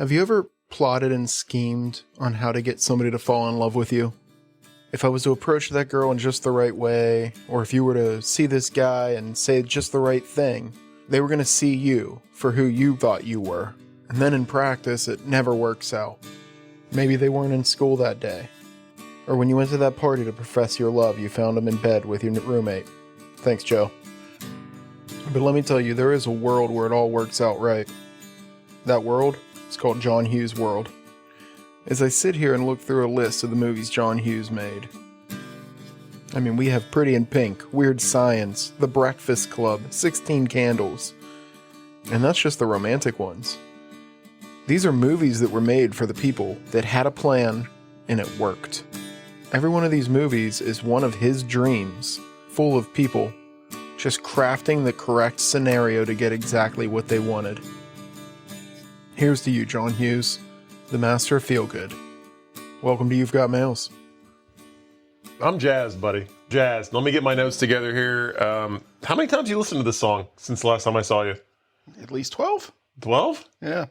Have you ever plotted and schemed on how to get somebody to fall in love with you? If I was to approach that girl in just the right way, or if you were to see this guy and say just the right thing, they were going to see you for who you thought you were. And then in practice, it never works out. Maybe they weren't in school that day. Or when you went to that party to profess your love, you found them in bed with your roommate. Thanks, Joe. But let me tell you, there is a world where it all works out right. That world is called John Hughes' world. As I sit here and look through a list of the movies John Hughes made, I mean, we have Pretty in Pink, Weird Science, The Breakfast Club, 16 Candles. And that's just the romantic ones. These are movies that were made for the people that had a plan and it worked. Every one of these movies is one of his dreams, full of people just crafting the correct scenario to get exactly what they wanted. Here's to you, John Hughes, the master of feel-good. Welcome to You've Got Mails. I'm jazzed, buddy. Jazzed. Let me get my notes together here. How many times have you listened to this song since the last time I saw you? At least 12? 12? Yeah.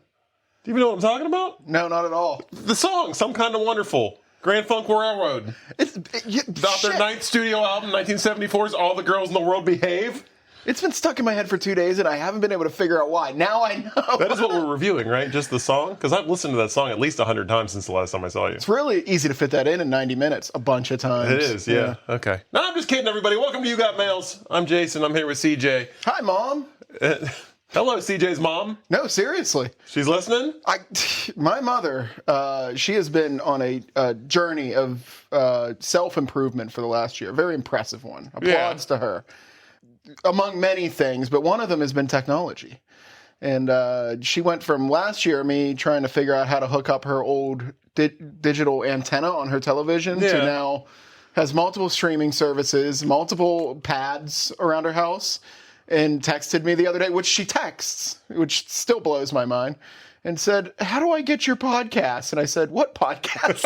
Do you even know what I'm talking about? No, not at all. The song, Some Kind of Wonderful. Grand Funk Railroad. Off their ninth studio album, 1974's All the Girls in the World Behave. It's been stuck in my head for 2 days, and I haven't been able to figure out why. Now I know. That is what we're reviewing, right? Just the song? Because I've listened to that song at least 100 times since the last time I saw you. It's really easy to fit that in 90 minutes, a bunch of times. It is, yeah. Okay. No, I'm just kidding, everybody. Welcome to You Got Mails. I'm Jason. I'm here with CJ. Hi, Mom. Hello, CJ's mom. No, seriously. She's listening? My mother, she has been on a journey of self-improvement for the last year. A very impressive one. Applauds to her. Among many things, but one of them has been technology. And she went from last year, me trying to figure out how to hook up her old digital antenna on her television to now has multiple streaming services, multiple pads around her house, and texted me the other day, which she texts, which still blows my mind, and said, "How do I get your podcast?" And I said, "What podcast?"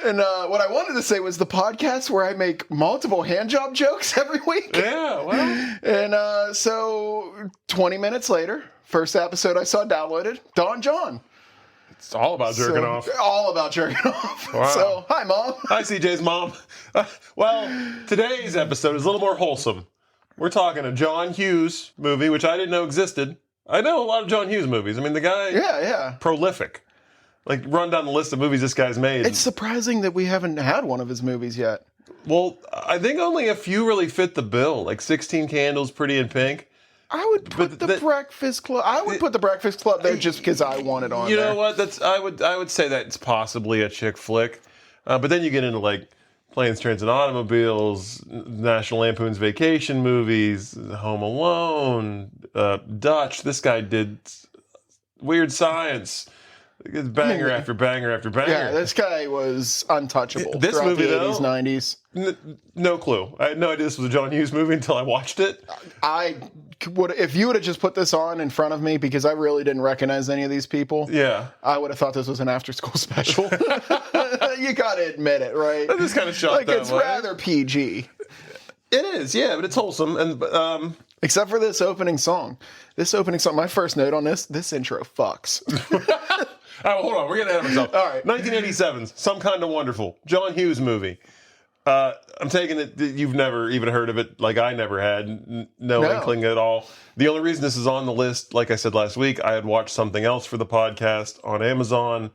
And what I wanted to say was the podcast where I make multiple handjob jokes every week. Yeah, well. And so 20 minutes later, first episode I saw downloaded, Dawn John. It's all about jerking off. All about jerking off. Wow. So, hi, Mom. Hi, CJ's mom. Well, today's episode is a little more wholesome. We're talking a John Hughes movie, which I didn't know existed. I know a lot of John Hughes movies. I mean, the guy, prolific. Like, run down the list of movies this guy's made. It's surprising that we haven't had one of his movies yet. Well, I think only a few really fit the bill, like 16 Candles, Pretty in Pink. I would put the Breakfast Club. I would put the Breakfast Club there just because I want it on there. You know what? I would say that's possibly a chick flick. But then you get into, like, Planes, Trains, and Automobiles, National Lampoon's Vacation movies, Home Alone, Dutch. This guy did Weird Science. Banger after banger after banger. Yeah, this guy was untouchable. This movie, the though, 80s, 90s. No clue. I had no idea this was a John Hughes movie until I watched it. I would, if you would have just put this on in front of me, because I really didn't recognize any of these people. Yeah, I would have thought this was an after-school special. You got to admit it, right? I'm just kind of shocked. Like, it's rather PG. It is, yeah, but it's wholesome and. Except for this opening song. My first note on this intro fucks. All right, hold on. We're getting ahead of ourselves. All right. 1987's Some Kind of Wonderful. John Hughes movie. I'm taking it that you've never even heard of it, like I never had. No inkling at all. The only reason this is on the list, like I said last week, I had watched something else for the podcast on Amazon,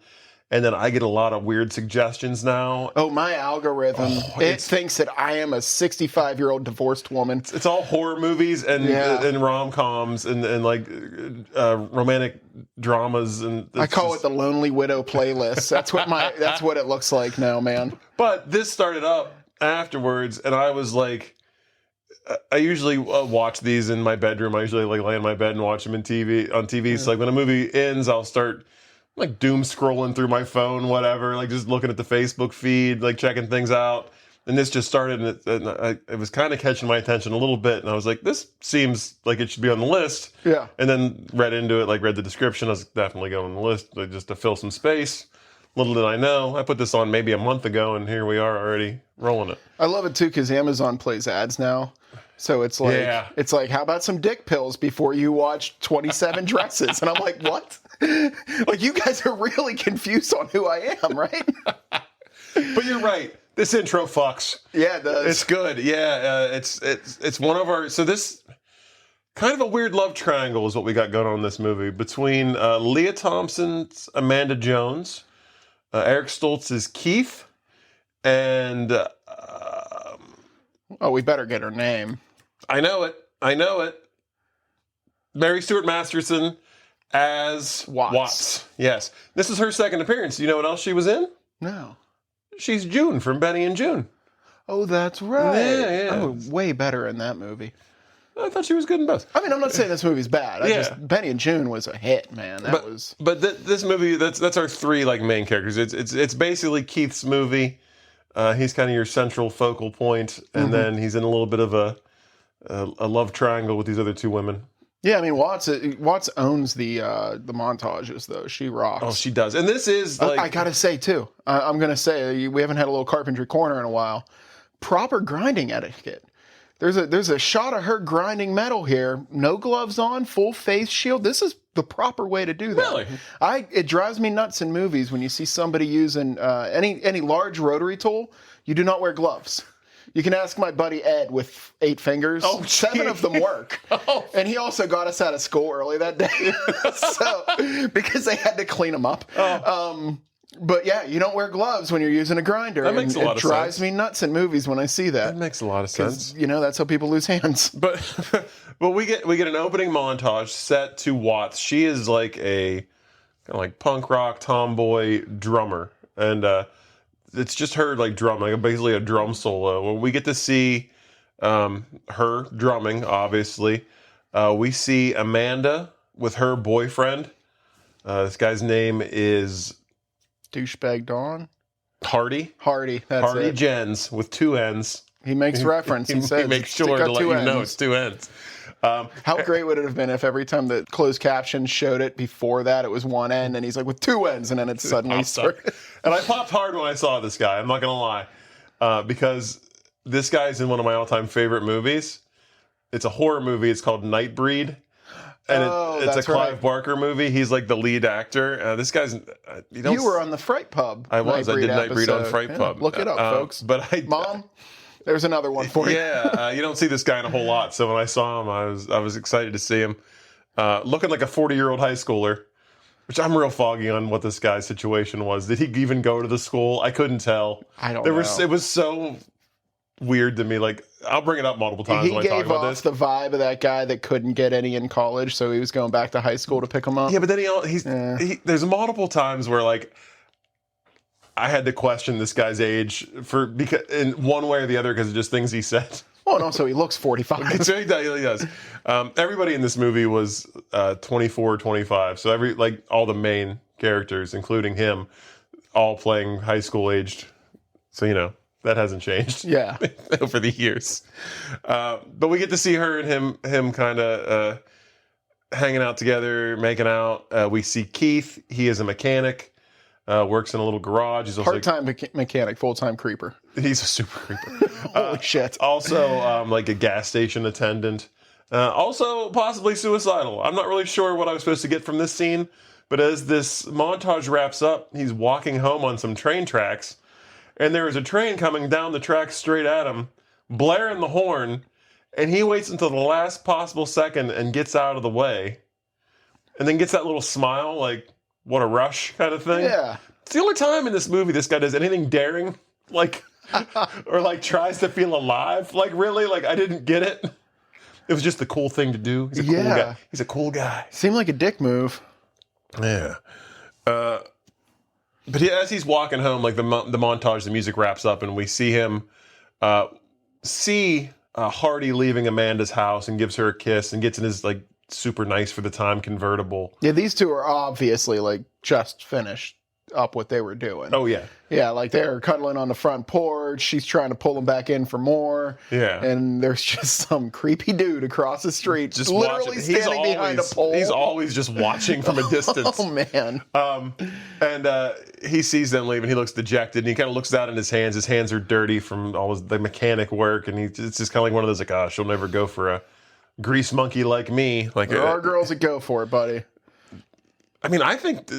and then I get a lot of weird suggestions now. Oh, my algorithm. It thinks that I am a 65-year-old divorced woman. It's all horror movies and rom-coms and like romantic dramas. And I call it the Lonely Widow playlist. That's what it looks like now, man. But this started up afterwards, and I was like, I usually watch these in my bedroom. I usually like lay in my bed and watch them on TV. Yeah. So like when a movie ends, I'll start like doom scrolling through my phone, whatever, like just looking at the Facebook feed, like checking things out. And this just started, and it was kind of catching my attention a little bit. And I was like, this seems like it should be on the list. Yeah. And then read into it, like read the description. I was definitely going on the list, like, just to fill some space. Little did I know, I put this on maybe a month ago, and here we are already rolling it. I love it too because Amazon plays ads now. So it's like, Yeah. it's like, how about some dick pills before you watch 27 Dresses? And I'm like, what? Like, you guys are really confused on who I am, right? But you're right. This intro fucks. Yeah, it does. It's good. Yeah, it's one of our. So this kind of a weird love triangle is what we got going on in this movie between Leah Thompson's Amanda Jones, Eric Stoltz is Keith, and oh, we better get her name. I know it. Mary Stuart Masterson as Watts. Yes, this is her second appearance. You know what else she was in? No. She's June from Benny and June. Oh, that's right. Yeah. Oh, way better in that movie. I thought she was good in both. I mean, I'm not saying this movie's bad. Benny and June was a hit, man. But this movie, that's our three like main characters. It's basically Keith's movie. He's kind of your central focal point, and then he's in a little bit of a love triangle with these other two women. Yeah, I mean, Watts owns the montages, though. She rocks. Oh, she does. And this is like... I gotta say, too. I'm gonna say, we haven't had a little carpentry corner in a while. Proper grinding etiquette. There's a shot of her grinding metal here. No gloves on, full face shield. This is the proper way to do that. Really? It drives me nuts in movies when you see somebody using any large rotary tool. You do not wear gloves. You can ask my buddy Ed with 8 fingers. Oh, 7 of them work. Oh. And he also got us out of school early that day. So, because they had to clean them up. Oh. But yeah, you don't wear gloves when you're using a grinder. That makes a lot of sense. It drives me nuts in movies when I see that. That makes a lot of sense. You know, that's how people lose hands. But we get an opening montage set to Watts. She is like a kind of like punk rock tomboy drummer, and it's just her like drumming, basically a drum solo. Where we get to see her drumming. Obviously, we see Amanda with her boyfriend. This guy's name is Douchebag Dawn? Hardy. That's Hardy it. Jens with 2 N's. He makes reference. He says, he makes sure to let you know it's 2 N's. How great would it have been if every time the closed caption showed it before that, it was 1 N, and he's like, with 2 N's, and then it suddenly started. And I popped hard when I saw this guy, I'm not going to lie, because this guy's in one of my all-time favorite movies. It's a horror movie. It's called Nightbreed. And it's a Clive Barker movie. He's like the lead actor. This guy's... You were on the Fright Pub. I was. I did Nightbreed on Fright Pub. Look it up, folks. But Mom, there's another one for you. Yeah, you don't see this guy in a whole lot. So when I saw him, I was excited to see him. Looking like a 40-year-old high schooler, which I'm real foggy on what this guy's situation was. Did he even go to the school? I couldn't tell. I don't know. It was so weird to me. Like, I'll bring it up multiple times when I talk about this. He gave off the vibe of that guy that couldn't get any in college, so he was going back to high school to pick him up. Yeah, but then there's multiple times where like I had to question this guy's age because in one way or the other because of just things he said. Oh, and also he looks 45. He does. Everybody in this movie was 24, 25. So all the main characters, including him, all playing high school aged. So that hasn't changed. Yeah. Over the years. But we get to see her and him kind of hanging out together, making out. We see Keith. He is a mechanic, works in a little garage. He's also part-time mechanic, full-time creeper. He's a super creeper. Holy shit. Also, like a gas station attendant. Also, possibly suicidal. I'm not really sure what I was supposed to get from this scene, but as this montage wraps up, he's walking home on some train tracks. And there is a train coming down the track straight at him, blaring the horn, and he waits until the last possible second and gets out of the way. And then gets that little smile, like, what a rush kind of thing. Yeah. It's the only time in this movie this guy does anything daring, like, or like tries to feel alive. Like, really? Like, I didn't get it. It was just the cool thing to do. He's a cool guy. He's a cool guy. Seemed like a dick move. Yeah. But as he's walking home, like the montage, the music wraps up, and we see him Hardy leaving Amanda's house and gives her a kiss and gets in his like super nice for the time convertible. Yeah, these two are obviously like just finished up what they were doing. Oh, yeah. Yeah, like they're cuddling on the front porch. She's trying to pull him back in for more. Yeah. And there's just some creepy dude across the street, just literally standing behind a pole. He's always just watching from a distance. Oh, man. And he sees them leaving. He looks dejected, and he kind of looks down in his hands. His hands are dirty from all the mechanic work, and it's just kind of like one of those, like, oh, she'll never go for a grease monkey like me. Like, there are girls that go for it, buddy. I mean, I think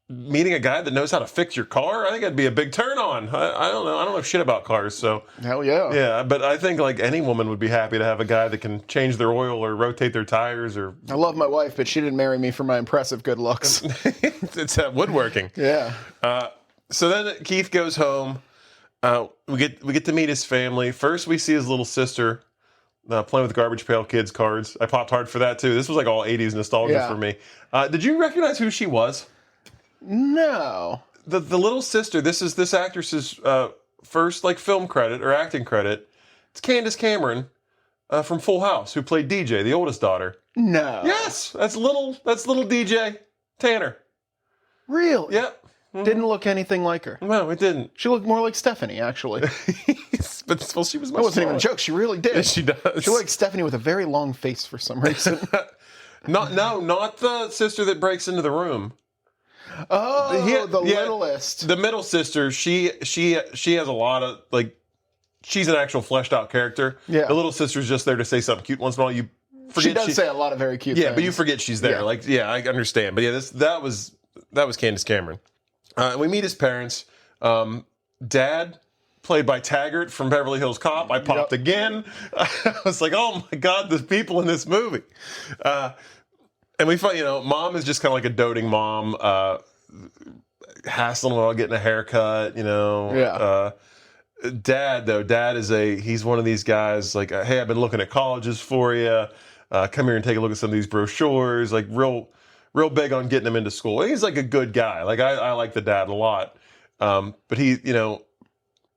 meeting a guy that knows how to fix your car, I think that'd be a big turn on. I don't know. I don't know shit about cars, so. Hell yeah. Yeah, but I think like any woman would be happy to have a guy that can change their oil or rotate their tires or. I love my wife, but she didn't marry me for my impressive good looks. It's woodworking. Yeah. So then Keith goes home. We get to meet his family. First, we see his little sister playing with Garbage Pail Kids cards. I popped hard for that too. This was like all 80s nostalgia for me. Did you recognize who she was? No. The little sister. This is this actress's first like film credit or acting credit. It's Candace Cameron from Full House, who played DJ, the oldest daughter. No. Yes, that's little DJ Tanner. Really? Yep. Mm-hmm. Didn't look anything like her. No, it didn't. She looked more like Stephanie, actually. But well, she was. That wasn't even a joke. She really did. Yes, she does. She looked like Stephanie with a very long face for some reason. Not the sister that breaks into the room. Oh, the littlest. The middle sister, she has a lot of, like, she's an actual fleshed out character. Yeah. The little sister's just there to say something cute once in a while. You forget she does say a lot of very cute things. things. But you forget she's there. Yeah. Like, yeah, I understand. But yeah, that was Candace Cameron. We meet his parents. Dad, played by Taggart from Beverly Hills Cop. I popped again. I was like, oh my God, the people in this movie. And we find, mom is just kind of like a doting mom, hassling about getting a haircut, Yeah. Dad he's one of these guys like, hey, I've been looking at colleges for you. Come here and take a look at some of these brochures. Like real big on getting him into school. He's like a good guy. Like I like the dad a lot. But he,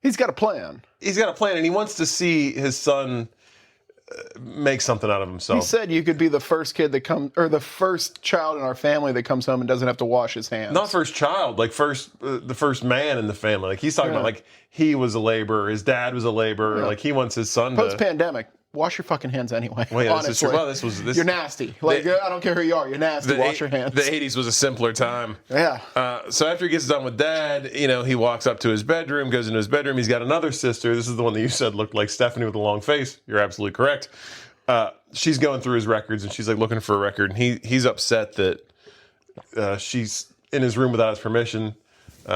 he's got a plan. He's got a plan, and he wants to see his son make something out of himself. He said you could be the first kid that comes, or the first child in our family that comes home and doesn't have to wash his hands. Not first child, like the first man in the family. Like he's talking about, like he was a laborer, his dad was a laborer. Like he wants his son post-pandemic. Wash your fucking hands anyway. Well, yeah, honestly, this you're nasty. Like I don't care who you are, you're nasty. Wash your hands. The 80s was a simpler time. Yeah. So after he gets done with Dad, he walks up to his bedroom, goes into his bedroom. He's got another sister. This is the one that you said looked like Stephanie with a long face. You're absolutely correct. She's going through his records, and she's like looking for a record. And he's upset that she's in his room without his permission.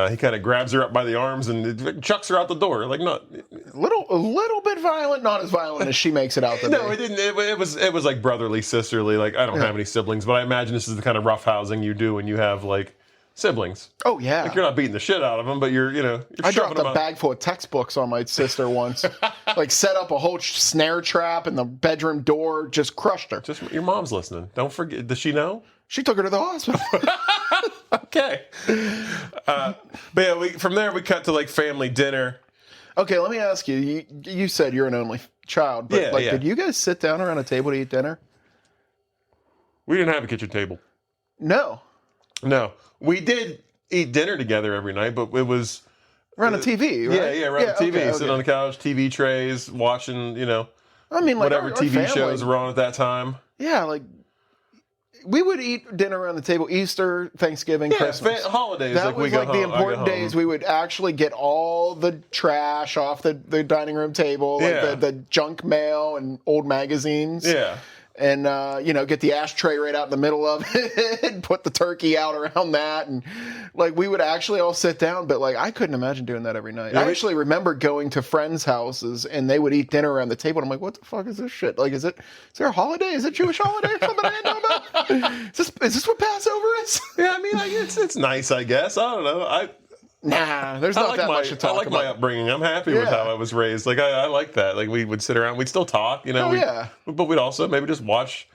He kind of grabs her up by the arms and chucks her out the door. Like not a little bit violent, not as violent as she makes it out. No, it didn't. It was like brotherly, sisterly. Like I don't have any siblings, but I imagine this is the kind of rough housing you do when you have like siblings. Oh yeah, like you're not beating the shit out of them, but you're I dropped a bag full of textbooks on my sister once. Like set up a whole snare trap in the bedroom door, just crushed her. Just your mom's listening. Don't forget. Does she know? She took her to the hospital. Okay. But yeah, from there we cut to like family dinner. Okay, let me ask you. You said you're an only child, but did you guys sit down around a table to eat dinner? We didn't have a kitchen table. No. We did eat dinner together every night, but it was around the TV, right? Yeah, around the TV. Okay. Sitting on the couch, TV trays, watching, I mean, like whatever our TV family, shows were on at that time. Yeah, like we would eat dinner around the table, Easter, Thanksgiving, Christmas. Holidays. That was like the important days. We would actually get all the trash off the dining room table, like the junk mail and old magazines. Yeah. And, get the ashtray right out in the middle of it and put the turkey out around that. And, like, we would actually all sit down, but, like, I couldn't imagine doing that every night. I actually remember going to friends' houses, and they would eat dinner around the table, and I'm like, what the fuck is this shit? Like, is there a holiday? Is it Jewish holiday or something I didn't know about? Is this what Passover is? Yeah, I mean, it's nice, I guess. I don't know. Nah, there's not that much to talk about. I like my upbringing. I'm happy with how I was raised. Like, I like that. Like, we would sit around. We'd still talk, But we'd also maybe just watch,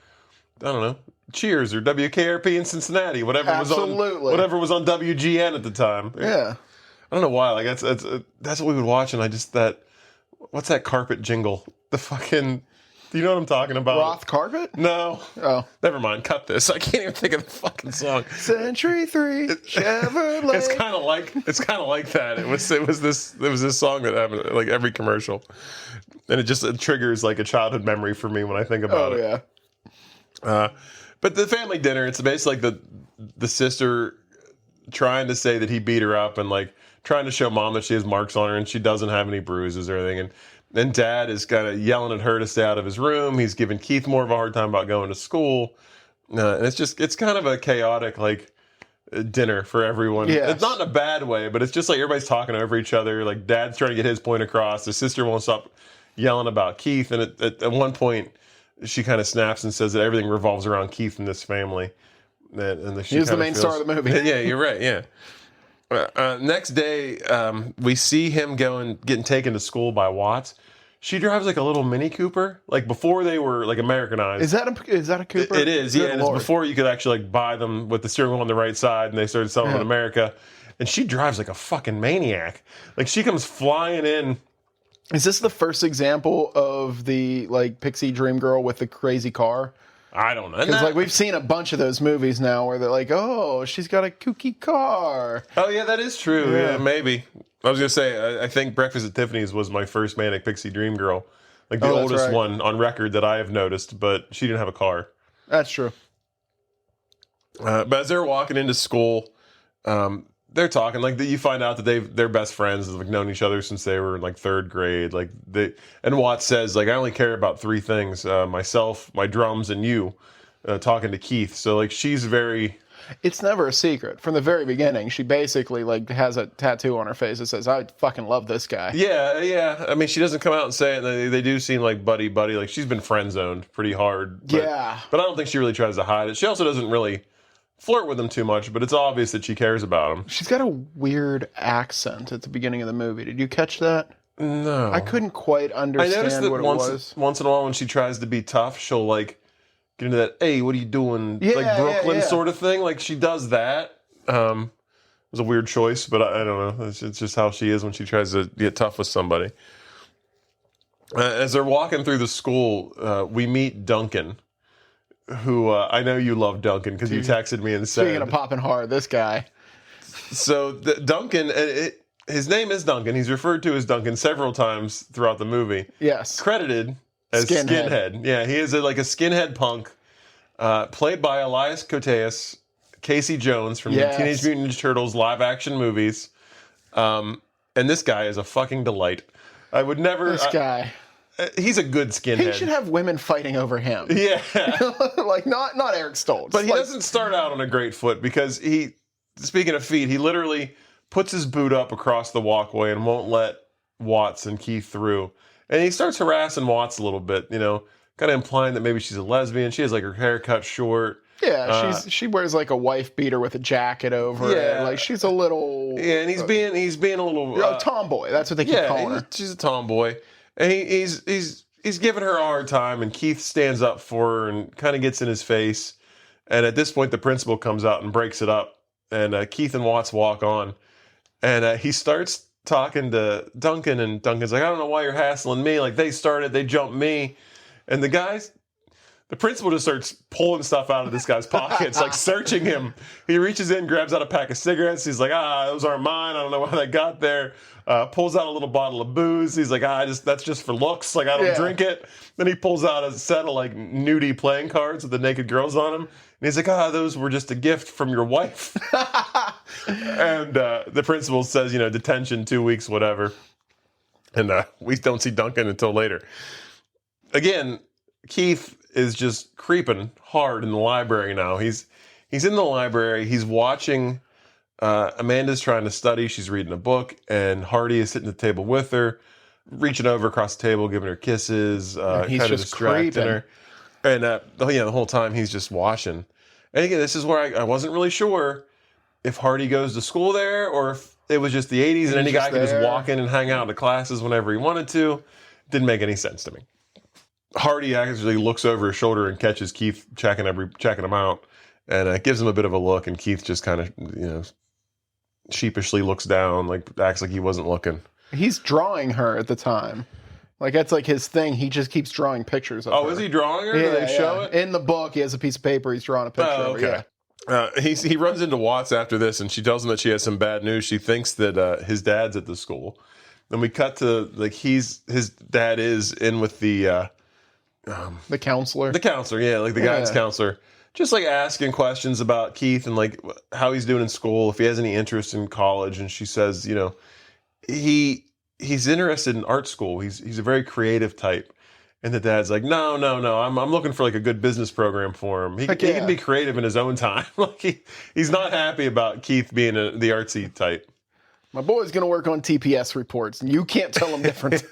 I don't know, Cheers or WKRP in Cincinnati, whatever was on WGN at the time. Yeah. I don't know why. Like, that's what we would watch, and what's that carpet jingle? The fucking... Do you know what I'm talking about? Roth Carpet? No. Oh. Never mind. Cut this. I can't even think of the fucking song. Century 3 Chevrolet. It's kind of like that. It was this song that happened like every commercial, and it triggers like a childhood memory for me when I think about it. Yeah. But the family dinner, it's basically like the sister trying to say that he beat her up and like trying to show mom that she has marks on her and she doesn't have any bruises or anything. And then dad is kind of yelling at her to stay out of his room. He's giving Keith more of a hard time about going to school. And it's kind of a chaotic like dinner for everyone. Yes. It's not in a bad way, but it's just like everybody's talking over each other. Like dad's trying to get his point across. The sister won't stop yelling about Keith. And at one point she kind of snaps and says that everything revolves around Keith and this family. And He's the main star of the movie. Yeah, you're right. Yeah. Next day, we see him getting taken to school by Watts. She drives like a little Mini Cooper. Like before they were like Americanized. Is that a Cooper? It is. Good yeah, and it's before you could actually like buy them with the steering wheel on the right side, and they started selling them in America. And she drives like a fucking maniac. Like she comes flying in. Is this the first example of the like pixie dream girl with the crazy car? I don't know. Because like we've seen a bunch of those movies now where they're like, oh, she's got a kooky car. Oh yeah, that is true. Yeah, maybe. I was gonna say I think Breakfast at Tiffany's was my first manic pixie dream girl, like the oldest one on record that I have noticed. But she didn't have a car. That's true. But as they're walking into school, they're talking like that. You find out that they're best friends, like known each other since they were in like third grade. Like and Watts says like I only care about three things: myself, my drums, and you. Talking to Keith, so like she's very. It's never a secret from the very beginning. She basically like has a tattoo on her face that says, "I fucking love this guy." Yeah, yeah. I mean, she doesn't come out and say it. They do seem like buddy. Like she's been friend zoned pretty hard. But, yeah, but I don't think she really tries to hide it. She also doesn't really flirt with him too much, but it's obvious that she cares about him. She's got a weird accent at the beginning of the movie. Did you catch that? No. I couldn't quite understand I noticed that what it was. Once in a while when she tries to be tough, she'll like get into that, hey, what are you doing? Like Brooklyn sort of thing. Like she does that. It was a weird choice, but I don't know. It's just how she is when she tries to get tough with somebody. As they're walking through the school, we meet Duncan, who I know you love Duncan because you texted me and said. Speaking of popping hard, this guy. So Duncan, his name is Duncan. He's referred to as Duncan several times throughout the movie. Yes. Credited as Skinhead. Yeah, he is like a skinhead punk, played by Elias Koteas, Casey Jones from the Teenage Mutant Ninja Turtles live action movies. And this guy is a fucking delight. I would never. This guy. He's a good skinhead. He should have women fighting over him. Yeah. Like not Eric Stoltz. But he doesn't start out on a great foot because speaking of feet, he literally puts his boot up across the walkway and won't let Watts and Keith through. And he starts harassing Watts a little bit, kind of implying that maybe she's a lesbian. She has like her hair cut short. Yeah, she wears like a wife beater with a jacket over it. Like she's a little. Yeah, and he's being a little tomboy. That's what they keep calling her. She's a tomboy, and he's giving her a hard time. And Keith stands up for her and kind of gets in his face. And at this point, the principal comes out and breaks it up. And Keith and Watts walk on, and he starts talking to Duncan, and Duncan's like, I don't know why you're hassling me. Like, they jumped me. And the principal just starts pulling stuff out of this guy's pockets, like searching him. He reaches in, grabs out a pack of cigarettes. He's like, those aren't mine. I don't know how they got there. Pulls out a little bottle of booze. He's like, that's just for looks. Like, I don't drink it. Then he pulls out a set of like nudie playing cards with the naked girls on them. And he's like, those were just a gift from your wife. And the principal says, detention, 2 weeks, whatever. And we don't see Duncan until later. Again, Keith is just creeping hard in the library now. He's in the library. He's watching. Amanda's trying to study. She's reading a book, and Hardy is sitting at the table with her, reaching over across the table, giving her kisses, he's kind of just distracting creeping. her. And the whole time he's just watching. And again, this is where I wasn't really sure if Hardy goes to school there or if it was just the 80s and any guy could just walk in and hang out in the classes whenever he wanted to. Didn't make any sense to me. Hardy actually looks over his shoulder and catches Keith checking him out, and gives him a bit of a look, and Keith just kind of sheepishly looks down, like acts like he wasn't looking. He's drawing her at the time. Like, that's like his thing. He just keeps drawing pictures of her. Oh, is he drawing her? Yeah, Do they show it? In the book, he has a piece of paper. He's drawing a picture of her. Yeah. He runs into Watts after this, and she tells him that she has some bad news. She thinks that his dad's at the school. Then we cut to, like, his dad is in with the counselor. The counselor, yeah, like the guidance counselor. Just, like, asking questions about Keith and, like, how he's doing in school, if he has any interest in college. And she says, you know, he's interested in art school. He's a very creative type. And the dad's like, no. I'm looking for like a good business program for him. He can be creative in his own time. Like he's not happy about Keith being the artsy type. My boy's gonna work on TPS reports, and you can't tell him different.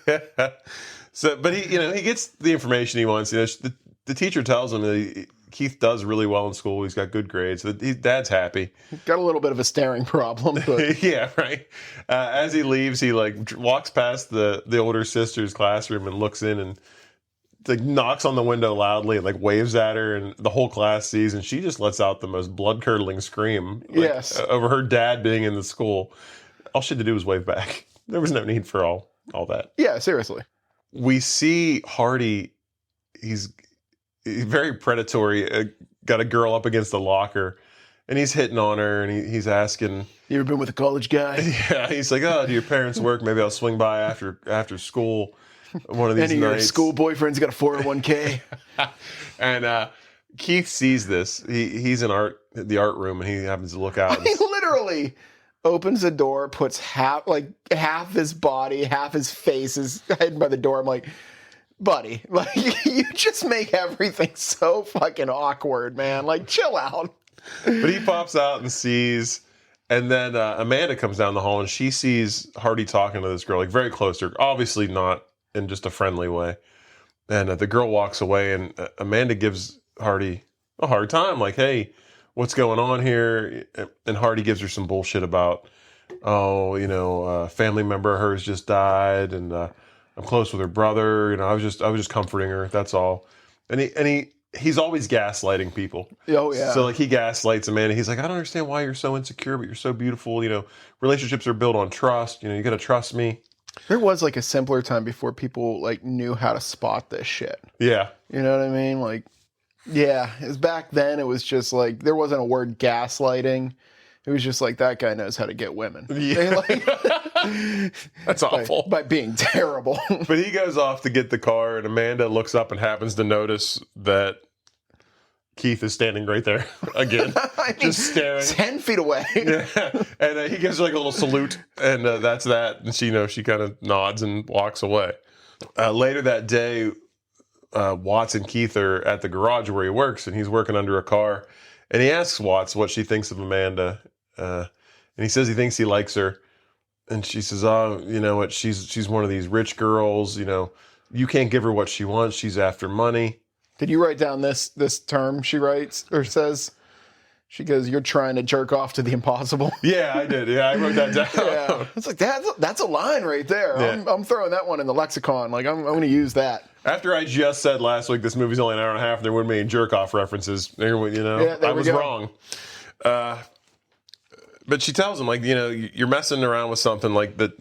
So, but he gets the information he wants. You know, the teacher tells him that Keith does really well in school. He's got good grades. So dad's happy. Got a little bit of a staring problem, but yeah, right. As he leaves, he like walks past the older sister's classroom and looks in and like knocks on the window loudly and like waves at her, and the whole class sees, and she just lets out the most blood curdling scream. Like, over her dad being in the school. All she had to do was wave back. There was no need for all that. Yeah, seriously. We see Hardy. He's very predatory. Got a girl up against the locker, and he's hitting on her, and he's asking, "You ever been with a college guy?" Yeah, he's like, "Oh, do your parents work? Maybe I'll swing by after school one of these nights." Your school boyfriend's got a 401k. And Keith sees this. He's in the art room, and he happens to look out. He literally opens the door, puts half his body, half his face is hidden by the door. I'm like, buddy, like you just make everything so fucking awkward, man. Like, chill out. But he pops out and sees, and then Amanda comes down the hall, and she sees Hardy talking to this girl, like very close to her, obviously not in just a friendly way. And the girl walks away, and Amanda gives Hardy a hard time, like, hey, what's going on here? And Hardy gives her some bullshit about, a family member of hers just died, and I'm close with her brother. You know, I was just comforting her. That's all. And he's always gaslighting people. Oh yeah. So like he gaslights Amanda. He's like, I don't understand why you're so insecure, but you're so beautiful. You know, relationships are built on trust. You know, you got to trust me. There was like a simpler time before people like knew how to spot this shit. Yeah. You know what I mean? Like, yeah, as back then it was just like there wasn't a word gaslighting. It was just like that guy knows how to get women. Yeah. That's awful. By being terrible. But he goes off to get the car, and Amanda looks up and happens to notice that Keith is standing right there again, just staring 10 feet away. Yeah. And he gives her like a little salute, and that's that. And she kind of nods and walks away. Later that day, Watts and Keith are at the garage where he works, and he's working under a car. And he asks Watts what she thinks of Amanda, and he says he thinks he likes her. And she says, "Oh, you know what? She's one of these rich girls. You know, you can't give her what she wants. She's after money." Did you write down this term she writes or says? She goes, "You're trying to jerk off to the impossible." Yeah, I did. Yeah, I wrote that down. Yeah, it's like that's a line right there. Yeah. I'm throwing that one in the lexicon. Like I'm going to use that. After I just said last week this movie's only an hour and a half, and there weren't many jerk off references. There, you know, yeah, I was wrong. But she tells him, like, you know, you're messing around with something like that.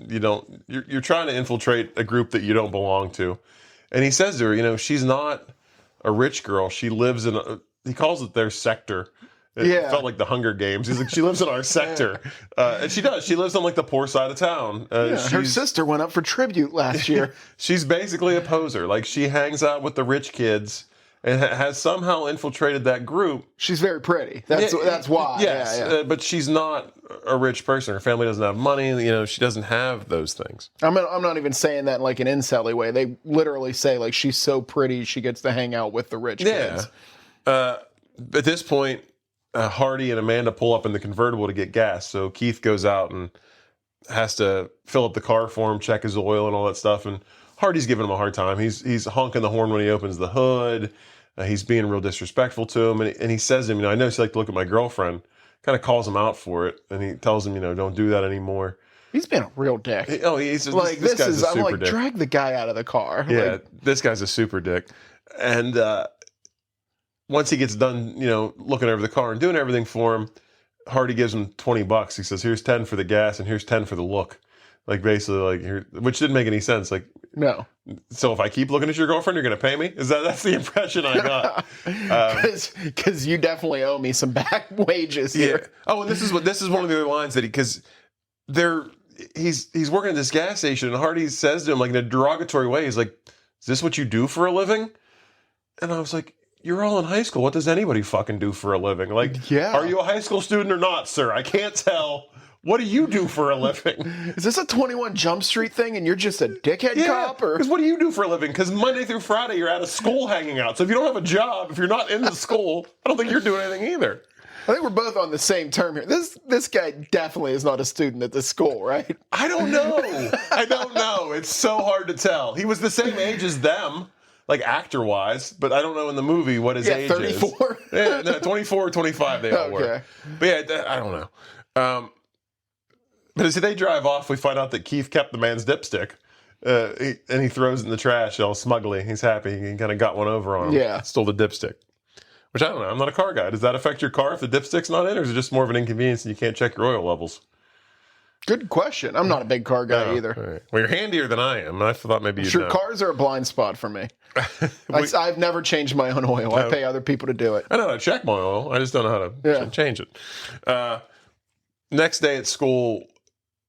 You're trying to infiltrate a group that you don't belong to. And he says to her, you know, she's not a rich girl. She lives in he calls it their sector. It felt like the Hunger Games. He's like, she lives in our sector. And she does. She lives on like the poor side of town. Her sister went up for tribute last year. She's basically a poser. Like, she hangs out with the rich kids and has somehow infiltrated that group. She's very pretty. That's why. Yes, yeah. But she's not a rich person. Her family doesn't have money. You know, she doesn't have those things. I'm not even saying that in like an incel-y way. They literally say like she's so pretty she gets to hang out with the rich kids. At this point, Hardy and Amanda pull up in the convertible to get gas. So Keith goes out and has to fill up the car for him, check his oil and all that stuff. And Hardy's giving him a hard time. He's honking the horn when he opens the hood. He's being real disrespectful to him. And he says to him, you know, I know you like to look at my girlfriend. Kind of calls him out for it. And he tells him, you know, don't do that anymore. He's been a real dick. He's like, this guy's a super I'm like, dick. drag the guy out of the car. Yeah, like, this guy's a super dick. And once he gets done, you know, looking over the car and doing everything for him, Hardy gives him $20. He says, here's 10 for the gas and here's 10 for the look. Like, basically, like, which didn't make any sense. Like, no. So if I keep looking at your girlfriend, you're going to pay me? That's the impression I got. Because you definitely owe me some back wages here. Yeah. Oh, and this is one of the other lines that he's working at this gas station, and Hardy says to him, like, in a derogatory way, he's like, "Is this what you do for a living?" And I was like, "You're all in high school. What does anybody fucking do for a living? Like, are you a high school student or not, sir? I can't tell. What do you do for a living?" Is this a 21 Jump Street thing and you're just a dickhead cop? Because what do you do for a living? Because Monday through Friday you're out of school hanging out. So if you don't have a job, if you're not in the school, I don't think you're doing anything either. I think we're both on the same term here. This guy definitely is not a student at this school, right? I don't know. It's so hard to tell. He was the same age as them, like actor-wise, but I don't know in the movie what his age 34? is. Yeah, no, 24 or 25 they all were. But yeah, I don't know. But as they drive off, we find out that Keith kept the man's dipstick. And he throws it in the trash all smugly. He's happy. He kind of got one over on him. Yeah. Stole the dipstick. Which I don't know. I'm not a car guy. Does that affect your car if the dipstick's not in, or is it just more of an inconvenience and you can't check your oil levels? Good question. I'm not a big car guy either. Right. Well, you're handier than I am. I thought maybe you'd know. Cars are a blind spot for me. I've never changed my own oil. I pay other people to do it. I know how to check my oil. I just don't know how to change it. Next day at school,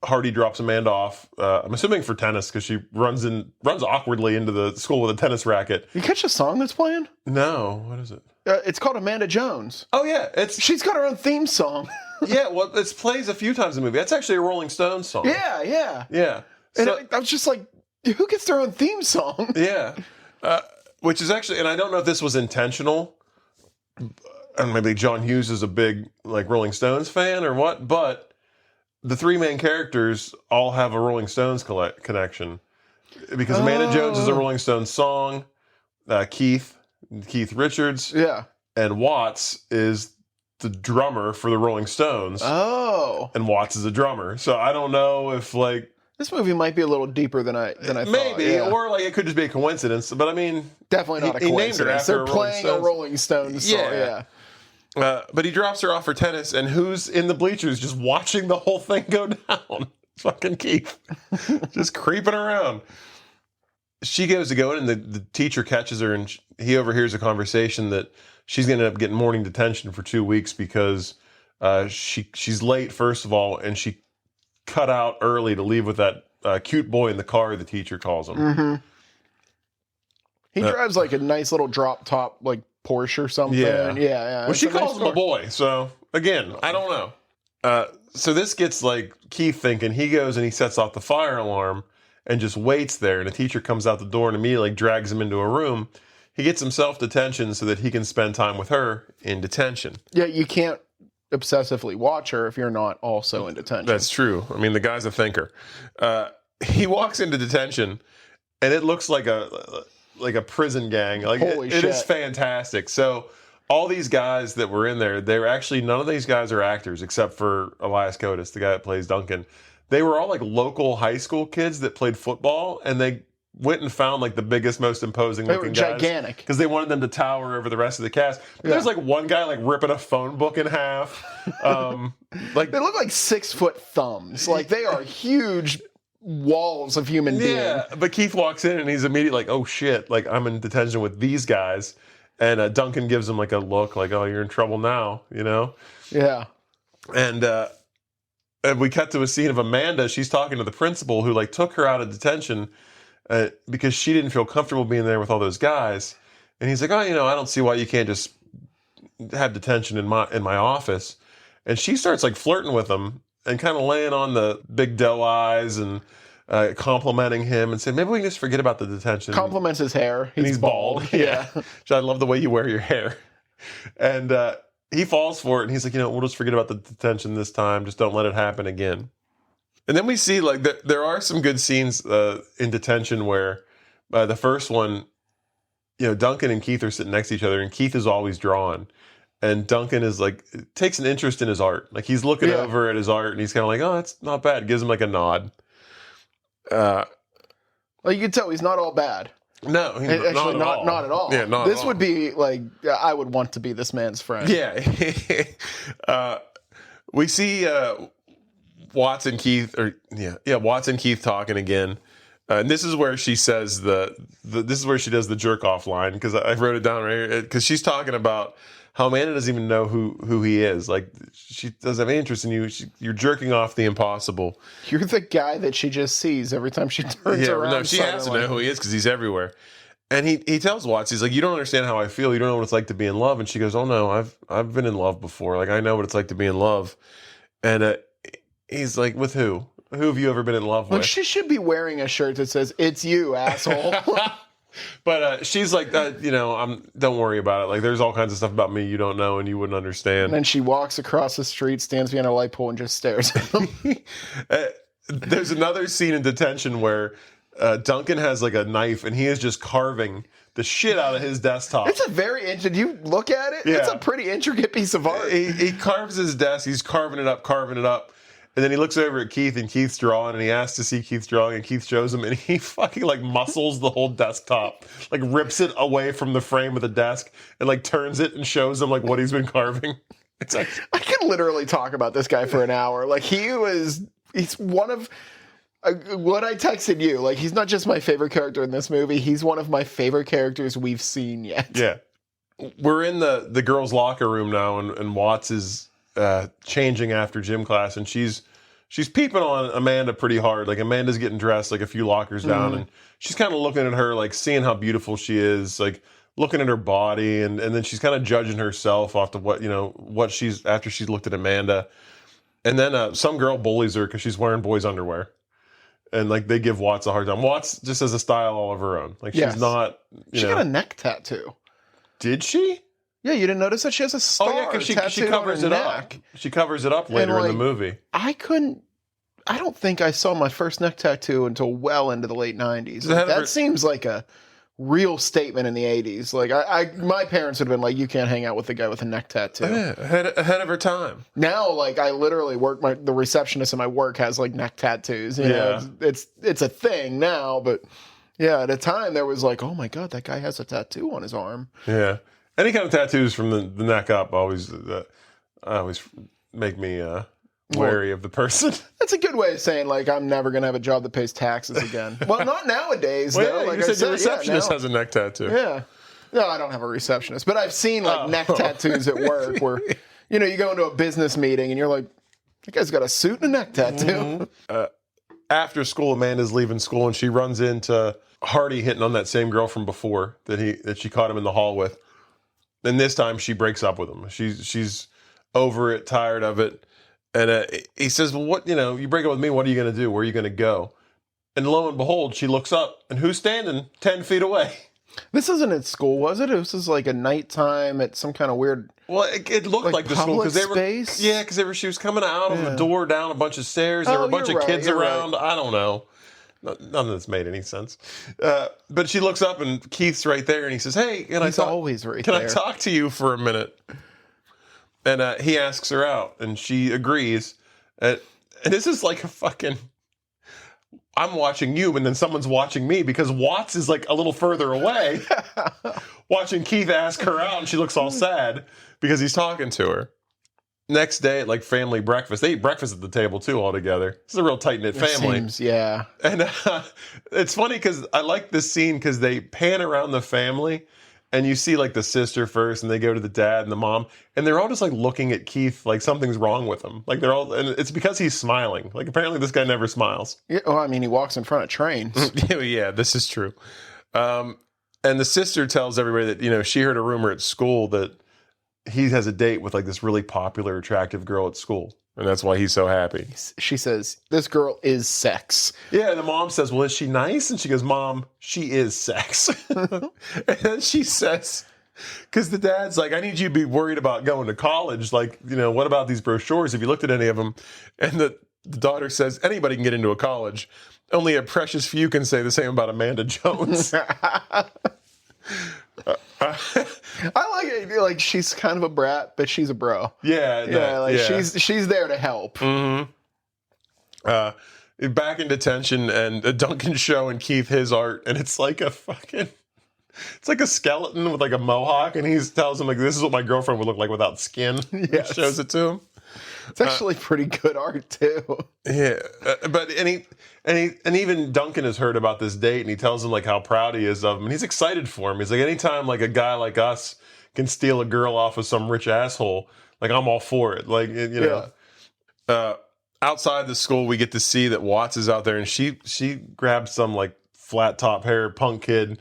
Hardy drops Amanda off. I'm assuming for tennis because she runs awkwardly into the school with a tennis racket. You catch a song that's playing? No. What is it? It's called Amanda Jones. Oh yeah, she's got her own theme song. Yeah, well, it plays a few times in the movie. That's actually a Rolling Stones song. Yeah. So, and I was just like, who gets their own theme song? Yeah, which is actually, and I don't know if this was intentional, and maybe John Hughes is a big like Rolling Stones fan or what, but the three main characters all have a Rolling Stones connection because Amanda Jones is a Rolling Stones song. Keith Richards, and Watts is the drummer for the Rolling Stones. Oh, and Watts is a drummer. So I don't know if like this movie might be a little deeper than I thought. Maybe, or like it could just be a coincidence. But I mean, definitely not a coincidence. They're playing a Rolling Stones song. Yeah. But he drops her off for tennis, and who's in the bleachers just watching the whole thing go down? Fucking Keith, just creeping around. She goes to go in, and the teacher catches her, and he overhears a conversation that she's going to end up getting morning detention for 2 weeks because she's late, first of all, and she cut out early to leave with that cute boy in the car, the teacher calls him. Mm-hmm. He drives like a nice little drop top, like Porsche or something. Yeah. Well, she calls him a boy, so again, I don't know. So this gets like Keith thinking. He goes and he sets off the fire alarm and just waits there, and a teacher comes out the door and immediately drags him into a room. He gets himself detention so that he can spend time with her in detention. Yeah, you can't obsessively watch her if you're not also in detention. That's true. I mean, the guy's a thinker. He walks into detention, and it looks like a prison gang. Like Holy shit. It is fantastic. So all these guys that were in there, they're actually, none of these guys are actors except for Elias Koteas, the guy that plays Duncan. They were all like local high school kids that played football, and they went and found like the biggest, most imposing looking guys. They were gigantic. Because they wanted them to tower over the rest of the cast. But there's like one guy like ripping a phone book in half. Like they look like 6-foot thumbs. Like they are huge walls of human being. Yeah, but Keith walks in and he's immediately like, oh shit, like I'm in detention with these guys. And Duncan gives him like a look like, oh, you're in trouble now, you know? Yeah. And we cut to a scene of Amanda. She's talking to the principal who like took her out of detention because she didn't feel comfortable being there with all those guys. And he's like, oh, I don't see why you can't just have detention in my office. And she starts like flirting with him and kind of laying on the big doe eyes and complimenting him and saying, maybe we can just forget about the detention. Compliments his hair. He's bald. Yeah. I love the way you wear your hair. And he falls for it, and he's like, we'll just forget about the detention this time. Just don't let it happen again. And then we see, like, there are some good scenes in detention where the first one, Duncan and Keith are sitting next to each other, and Keith is always drawn. And Duncan is, like, takes an interest in his art. Like, he's looking over at his art, and he's kind of like, oh, that's not bad. Gives him, like, a nod. Well, you can tell he's not all bad. No, actually, not at all. Yeah, not this at all. would be like I would want to be this man's friend. Yeah. We see Watts and Keith talking again, And this is where she says this is where she does the jerk off line, because I wrote it down right here, because she's talking about how Amanda doesn't even know who he is. Like, she doesn't have any interest in you. You're jerking off the impossible. You're the guy that she just sees every time she turns around. No, she has to know who he is because he's everywhere. And he tells Watts, he's like, you don't understand how I feel. You don't know what it's like to be in love. And she goes, oh no, I've been in love before. Like, I know what it's like to be in love. And he's like, with who? Who have you ever been in love with? Well, she should be wearing a shirt that says, "It's you, asshole." But she's like, don't worry about it. Like, there's all kinds of stuff about me you don't know and you wouldn't understand. And then she walks across the street, stands behind a light pole, and just stares at him. There's another scene in detention where Duncan has like a knife and he is just carving the shit out of his desktop. It's a very did you look at it? Yeah. It's a pretty intricate piece of art. He carves his desk. He's carving it up. And then he looks over at Keith, and Keith's drawing, and he asks to see Keith's drawing, and Keith shows him, and he fucking like muscles the whole desktop, like rips it away from the frame of the desk, and like turns it and shows him like what he's been carving. It's like, I could literally talk about this guy for an hour. Like, he's one of what I texted you. Like, he's not just my favorite character in this movie. He's one of my favorite characters we've seen yet. Yeah. We're in the girls' locker room now, and Watts is changing after gym class, and she's peeping on Amanda pretty hard. Like, Amanda's getting dressed like a few lockers down, and she's kind of looking at her, like seeing how beautiful she is, like looking at her body, and then she's kind of judging herself off to what she's after she's looked at Amanda. And then some girl bullies her because she's wearing boys' underwear, and like they give Watts a hard time. Watts just has a style all of her own. Like, she's not. She got a neck tattoo. Did she? Yeah, you didn't notice that she has a star. Oh yeah, because she covers it up. She covers it up later in the movie. I don't think I saw my first neck tattoo until well into the late 90s. Like, that seems like a real statement in the 80s. Like, my parents would have been like, you can't hang out with the guy with a neck tattoo. Yeah, ahead of her time. Now, like, I literally the receptionist in my work has like neck tattoos. You know, it's a thing now, but yeah, at a time there was like, oh my God, that guy has a tattoo on his arm. Yeah. Any kind of tattoos from the neck up always make me wary of the person. That's a good way of saying, like, I'm never going to have a job that pays taxes again. Well, not nowadays, well, though. Yeah, like you said your receptionist has a neck tattoo. Yeah. No, I don't have a receptionist. But I've seen, like, neck tattoos at work where, you go into a business meeting and you're like, that guy's got a suit and a neck tattoo. After school, Amanda's leaving school, and she runs into Hardy hitting on that same girl from before that she caught him in the hall with. And this time she breaks up with him. She's over it, tired of it. And he says, well, what, you break up with me, what are you going to do? Where are you going to go? And lo and behold, she looks up, and who's standing 10 feet away? This isn't at school, was it? This is like a nighttime at some kind of weird... Well, it looked like the school. Space? Yeah, because she was coming out of the door, down a bunch of stairs. There were a bunch of kids around. Right. I don't know. None of this made any sense. But she looks up, and Keith's right there, and he says, hey, can I talk to you for a minute? And he asks her out, and she agrees. And this is like a fucking... I'm watching you, and then someone's watching me, because Watts is like a little further away watching Keith ask her out, and she looks all sad because he's talking to her. Next day at like family breakfast, they eat breakfast at the table too all together. It's a real tight-knit family. Yeah. And it's funny because I like this scene because they pan around the family, and you see like the sister first, and they go to the dad and the mom, and they're all just like looking at Keith like something's wrong with him. Like and it's because he's smiling. Like, apparently this guy never smiles. Yeah, well, I mean, he walks in front of trains. Yeah, this is true. And the sister tells everybody that, she heard a rumor at school that he has a date with like this really popular, attractive girl at school. And that's why he's so happy. She says, this girl is sex. Yeah, and the mom says, well, is she nice? And she goes, Mom, she is sex. And then she says, because the dad's like, I need you to be worried about going to college. Like, what about these brochures? Have you looked at any of them? And the daughter says, anybody can get into a college. Only a precious few can say the same about Amanda Jones. I like it. Like, she's kind of a brat, but she's a bro. Yeah. She's there to help. Mm-hmm. Back in detention, and Duncan showing Keith his art, and it's like a skeleton with like a mohawk, and he tells him like, this is what my girlfriend would look like without skin. Yes. Shows it to him. It's actually pretty good art too. Yeah, but even Duncan has heard about this date, and he tells him like how proud he is of him, and he's excited for him. He's like, anytime like a guy like us can steal a girl off of some rich asshole, like I'm all for it. Like you know. Outside the school, we get to see that Watts is out there, and she grabs some like flat top hair punk kid,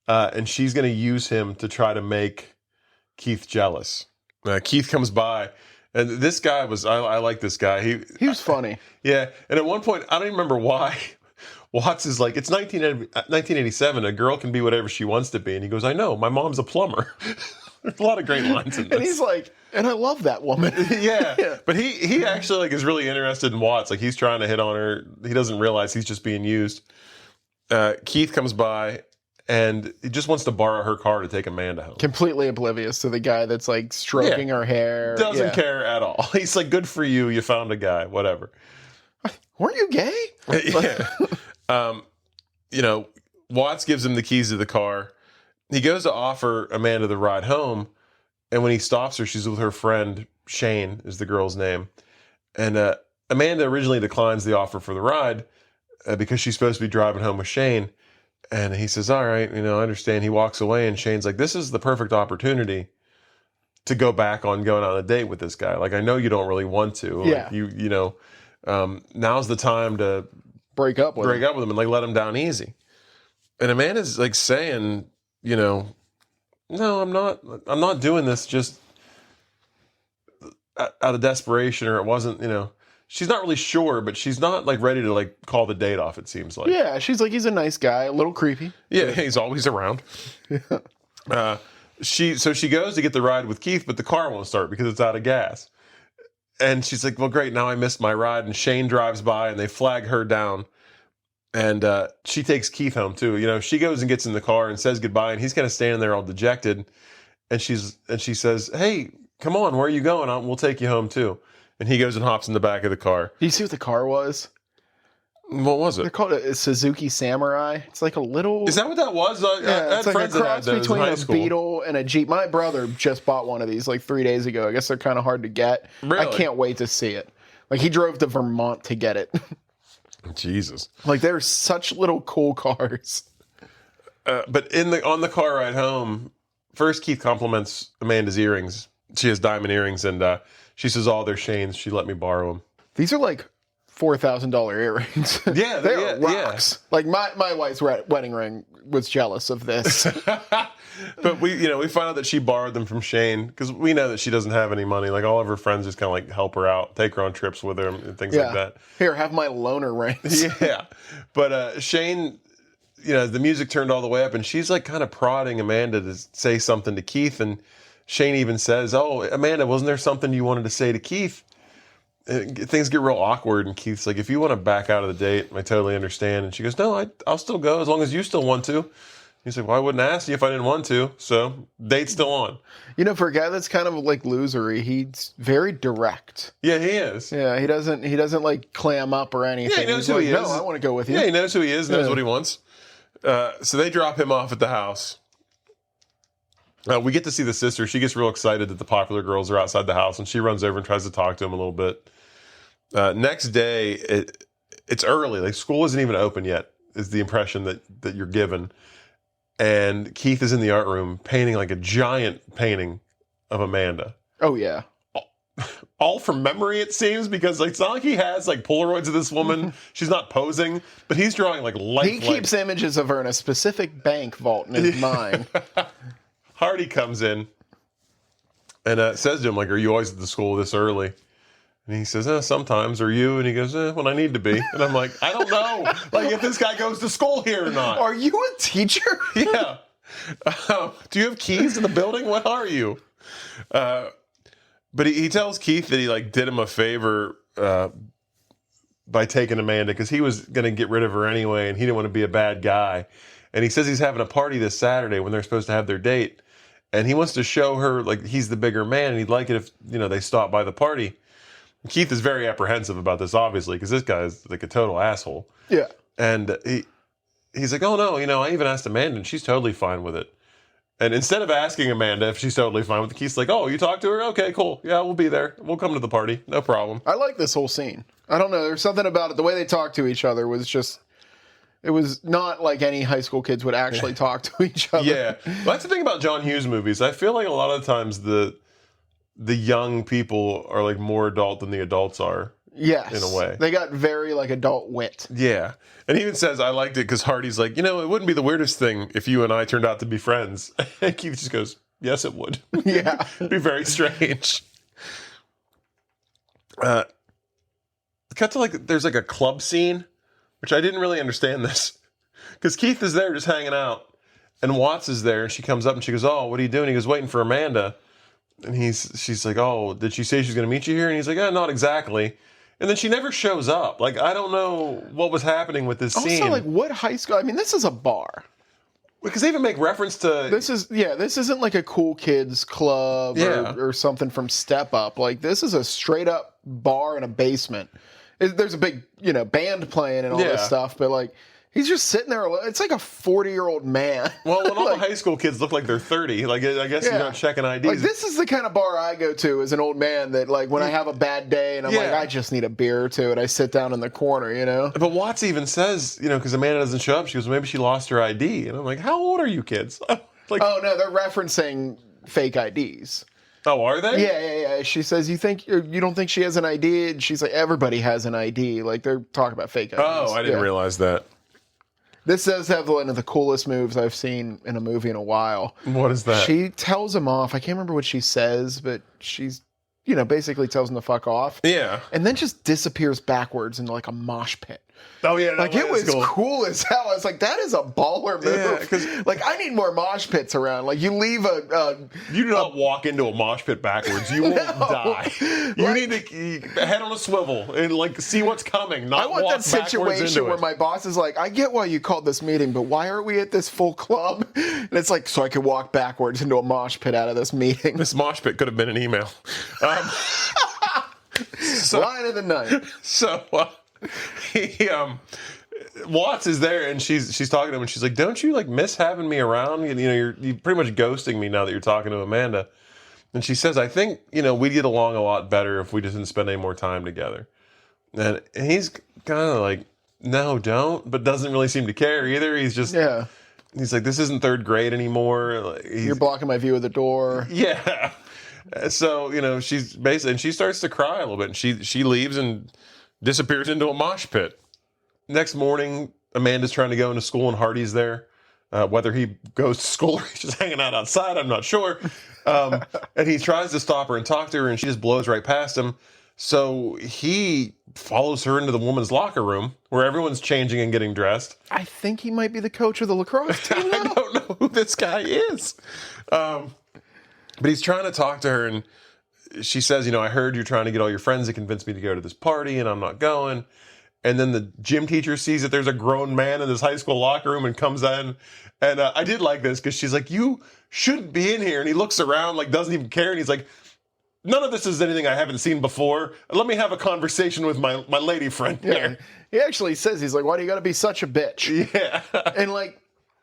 and she's going to use him to try to make Keith jealous. Keith comes by, and this guy was I like this guy. He was funny. Yeah, and at one point, I don't even remember why. Watts is like, it's 1987. A girl can be whatever she wants to be, and he goes, "I know. My mom's a plumber." There's a lot of great lines in this. And he's like, and I love that woman. Yeah. But he actually like is really interested in Watts. Like he's trying to hit on her. He doesn't realize he's just being used. Keith comes by and he just wants to borrow her car to take Amanda home. Completely oblivious to the guy that's like stroking her hair. Doesn't care at all. He's like, good for you. You found a guy. Whatever. Weren't you gay? Yeah. You know, Watts gives him the keys to the car. He goes to offer Amanda the ride home, and when he stops her, she's with her friend, Shane is the girl's name. And Amanda originally declines the offer for the ride because she's supposed to be driving home with Shane. And he says, all right, you know, I understand. He walks away, and Shane's like, this is the perfect opportunity to go back on going on a date with this guy. Like, I know you don't really want to. Yeah. Like, you know, now's the time to break up with him and like let him down easy. And Amanda's like saying, you know, no, I'm not doing this just out of desperation, or it wasn't, you know, she's not really sure, but she's not like ready to like call the date off, it seems like. Yeah, she's like, he's a nice guy, a little creepy. Yeah, he's always around. She goes to get the ride with Keith, but the car won't start because it's out of gas. And she's like, well, great, now I missed my ride. And Shane drives by and they flag her down. And she takes Keith home too. You know, she goes and gets in the car and says goodbye, and he's kind of standing there all dejected. And she says, "Hey, come on, where are you going? We'll take you home too." And he goes and hops in the back of the car. Do you see what the car was? What was it? They're called a Suzuki Samurai. It's like a little. Is that what that was? Yeah, it's like a cross between a school. Beetle and a Jeep. My brother just bought one of these like 3 days ago. I guess they're kind of hard to get. Really? I can't wait to see it. Like he drove to Vermont to get it. Jesus. Like they're such little cool cars. But on the car ride home, first Keith compliments Amanda's earrings. She has diamond earrings, and she says, "Oh, they're Shane's. She let me borrow them." These are like $4,000 earrings. Yeah, they're rocks. Yeah. Like my wife's wedding ring was jealous of this. But we find out that she borrowed them from Shane because we know that she doesn't have any money. Like all of her friends just kind of like help her out, take her on trips with her and things like that. Here, have my loaner rings. Yeah. But Shane, you know, the music turned all the way up, and she's like kind of prodding Amanda to say something to Keith. And Shane even says, "Oh, Amanda, wasn't there something you wanted to say to Keith?" Things get real awkward, and Keith's like, "If you want to back out of the date, I totally understand." And she goes, "No, I'll still go as long as you still want to." He's like, "Well, I wouldn't ask you if I didn't want to, so date's still on." You know, for a guy that's kind of like losery, he's very direct. Yeah, he is. Yeah, he doesn't like clam up or anything. Yeah, he knows he's who he is. No, I want to go with you. Yeah, he knows who he is, knows what he wants. So they drop him off at the house. We get to see the sister. She gets real excited that the popular girls are outside the house, and she runs over and tries to talk to him a little bit. Next day, it's early. Like school isn't even open yet, is the impression that you're given. And Keith is in the art room painting like a giant painting of Amanda. Oh, yeah. All from memory, it seems, because like, it's not like he has like Polaroids of this woman. She's not posing, but he's drawing like life. He keeps images of her in a specific bank vault in his mind. Hardy comes in and says to him, like, "Are you always at the school this early?" And he says, "Sometimes." "Are you?" And he goes, "When I need to be." And I'm like, I don't know, like if this guy goes to school here or not. Are you a teacher? Yeah. Do you have keys to the building? What are you? But he tells Keith that he like did him a favor by taking Amanda because he was going to get rid of her anyway, and he didn't want to be a bad guy. And he says he's having a party this Saturday when they're supposed to have their date, and he wants to show her like he's the bigger man, and he'd like it if they stop by the party. Keith is very apprehensive about this, obviously, because this guy is like a total asshole. Yeah. And he's like, "Oh no, I even asked Amanda, and she's totally fine with it." And instead of asking Amanda if she's totally fine with it, Keith's like, oh, you talked to her? Okay, cool. Yeah, we'll be there. We'll come to the party. No problem. I like this whole scene. I don't know. There's something about it. The way they talk to each other was just... It was not like any high school kids would actually talk to each other. Yeah. Well, that's the thing about John Hughes movies. I feel like a lot of times the young people are like more adult than the adults are. Yes. In a way. They got very like adult wit. Yeah. And he even says, I liked it because Hardy's like, it wouldn't be the weirdest thing if you and I turned out to be friends. And Keith just goes, yes, it would. Yeah. It'd be very strange. Cut to like, there's like a club scene, which I didn't really understand this. Because Keith is there just hanging out. And Watts is there. And she comes up and she goes, oh, what are you doing? He goes, waiting for Amanda. And she's like, oh, did she say she's going to meet you here? And he's like, not exactly. And then she never shows up. Like, I don't know what was happening with this scene. Also, like, what high school? I mean, this is a bar. Because they even make reference to... This isn't like a cool kids club or something from Step Up. Like, this is a straight up bar in a basement. There's a big, band playing and all this stuff, but like, he's just sitting there. It's like a 40-year-old man. Well, when all the high school kids look like they're 30, like, I guess you're not checking IDs. Like, this is the kind of bar I go to as an old man that, like, when I have a bad day and I'm like, I just need a beer or two, and I sit down in the corner, But Watts even says, because Amanda doesn't show up, she goes, maybe she lost her ID. And I'm like, how old are you kids? Like, oh, no, they're referencing fake IDs. Oh, are they? Yeah. She says, you don't think she has an ID? And she's like, everybody has an ID. Like, they're talking about fake IDs. Oh, I didn't realize that. This does have one of the coolest moves I've seen in a movie in a while. What is that? She tells him off. I can't remember what she says, but she's, basically tells him to fuck off. Yeah. And then just disappears backwards into like a mosh pit. Oh, yeah. Like, it was cool as hell. I was like, that is a baller move. Yeah, 'cause, like, I need more mosh pits around. Like, you leave you do not walk into a mosh pit backwards. You won't die. You need to head on a swivel and, like, see what's coming, not I want walk that situation where my boss is like, I get why you called this meeting, but why aren't we at this full club? And it's like, so I could walk backwards into a mosh pit out of this meeting. This mosh pit could have been an email. Line of the night. So, Watts is there and she's talking to him and she's like, don't you like miss having me around? You're pretty much ghosting me now that you're talking to Amanda. And she says, I think, we'd get along a lot better if we just didn't spend any more time together. And he's kind of like, no, don't, but doesn't really seem to care either. He's just, he's like, this isn't third grade anymore. Like, you're blocking my view of the door. Yeah. So, she's basically, and she starts to cry a little bit and she leaves and disappears into a mosh pit. Next morning, Amanda's trying to go into school and Hardy's there. Whether he goes to school or he's just hanging out outside, I'm not sure. And he tries to stop her and talk to her, and she just blows right past him. So he follows her into the woman's locker room where everyone's changing and getting dressed. I think he might be the coach of the lacrosse team. I don't know who this guy is. But he's trying to talk to her, and she says, I heard you're trying to get all your friends to convince me to go to this party, and I'm not going. And then the gym teacher sees that there's a grown man in this high school locker room and comes in. And I did like this because she's like, you shouldn't be in here. And he looks around, like, doesn't even care. And he's like, none of this is anything I haven't seen before. Let me have a conversation with my lady friend here. He actually says, he's like, why do you got to be such a bitch? Yeah. And, like,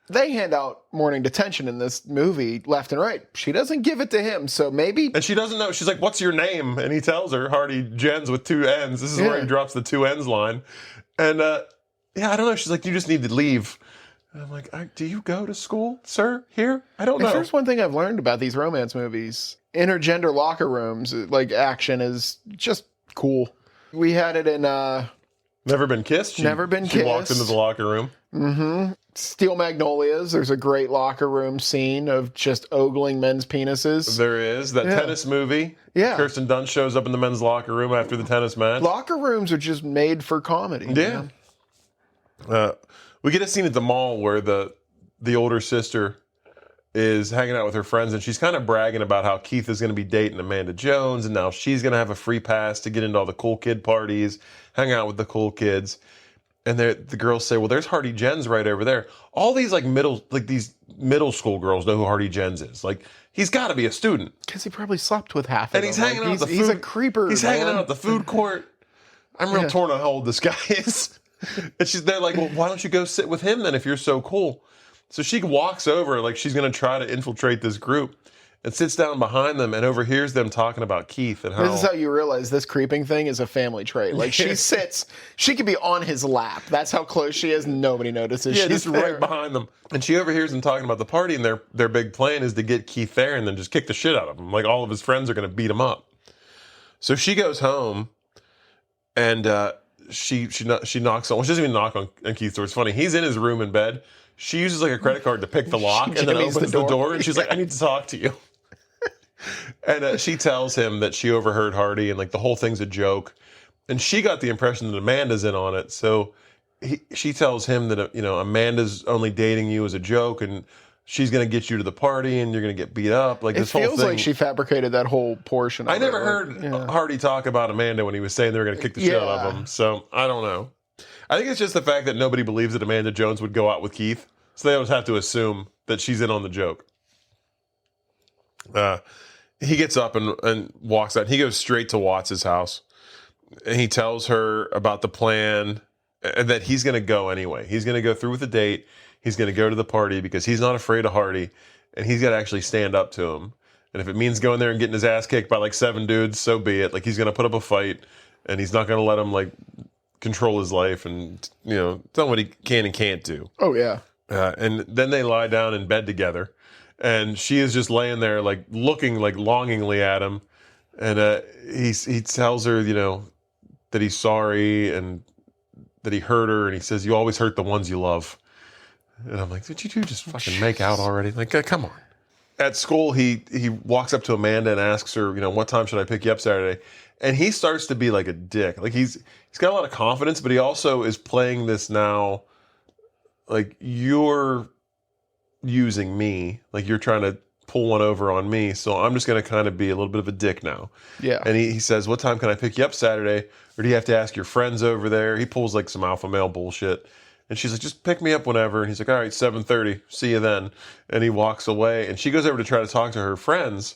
they hand out morning detention in this movie left and right. She doesn't give it to him, so maybe... And she doesn't know. She's like, what's your name? And he tells her, Hardy Jens with 2 N's. This is where he drops the 2 N's line. And, I don't know. She's like, you just need to leave. And I'm like, do you go to school, sir, here? I don't know. If there's one thing I've learned about these romance movies, intergender locker rooms, like, action is just cool. We had it in... Never Been Kissed? Never Been Kissed. She walked into the locker room. Mm-hmm. Steel Magnolias, there's a great locker room scene of just ogling men's penises. There is. That tennis movie. Yeah. Kirsten Dunst shows up in the men's locker room after the tennis match. Locker rooms are just made for comedy. Yeah. We get a scene at the mall where the older sister is hanging out with her friends, and she's kind of bragging about how Keith is going to be dating Amanda Jones, and now she's going to have a free pass to get into all the cool kid parties, hang out with the cool kids. And the girls say, well, there's Hardy Jens right over there. All these these middle school girls know who Hardy Jens is. Like, he's got to be a student. Because he probably slept with half of them. And he's hanging out at the food. He's a creeper. He's hanging out at the food court. I'm real torn on how old this guy is. And they're like, well, why don't you go sit with him then if you're so cool? So she walks over like she's going to try to infiltrate this group and sits down behind them and overhears them talking about Keith and how... This is how you realize this creeping thing is a family trait. Like, she sits, she could be on his lap. That's how close she is. Nobody notices. Yeah, she's just there. right behind them. And she overhears them talking about the party, and their big plan is to get Keith there and then just kick the shit out of him. Like, all of his friends are going to beat him up. So she goes home, and she knocks on... Well, she doesn't even knock on Keith's door. It's funny. He's in his room in bed. She uses, like, a credit card to pick the lock, and then opens the door, and she's like, I need to talk to you. And she tells him that she overheard Hardy and like the whole thing's a joke, and she got the impression that Amanda's in on it. So she tells him that Amanda's only dating you as a joke, and she's going to get you to the party, and you're going to get beat up. Like this whole thing. It feels like she fabricated that whole portion. I never heard Hardy talk about Amanda when he was saying they were going to kick the shit out of him. So I don't know. I think it's just the fact that nobody believes that Amanda Jones would go out with Keith, so they always have to assume that she's in on the joke. He gets up and walks out. He goes straight to Watts' house. And he tells her about the plan and that he's going to go anyway. He's going to go through with the date. He's going to go to the party because he's not afraid of Hardy. And he's got to actually stand up to him. And if it means going there and getting his ass kicked by like 7 dudes, so be it. Like, he's going to put up a fight. And he's not going to let him like control his life and, tell him what he can and can't do. Oh, yeah. And then they lie down in bed together. And she is just laying there, like, looking, like, longingly at him. And he tells her, that he's sorry and that he hurt her. And he says, you always hurt the ones you love. And I'm like, did you two just fucking make out already? Like, come on. At school, he walks up to Amanda and asks her, what time should I pick you up Saturday? And he starts to be like a dick. Like, he's got a lot of confidence, but he also is playing this now, like, you're using me, like you're trying to pull one over on me, so I'm just going to kind of be a little bit of a dick now. Yeah. And he says, what time can I pick you up Saturday, or do you have to ask your friends over there? He pulls like some alpha male bullshit, and she's like, just pick me up whenever. And he's like, all right, 7:30, see you then. And he walks away, and she goes over to try to talk to her friends,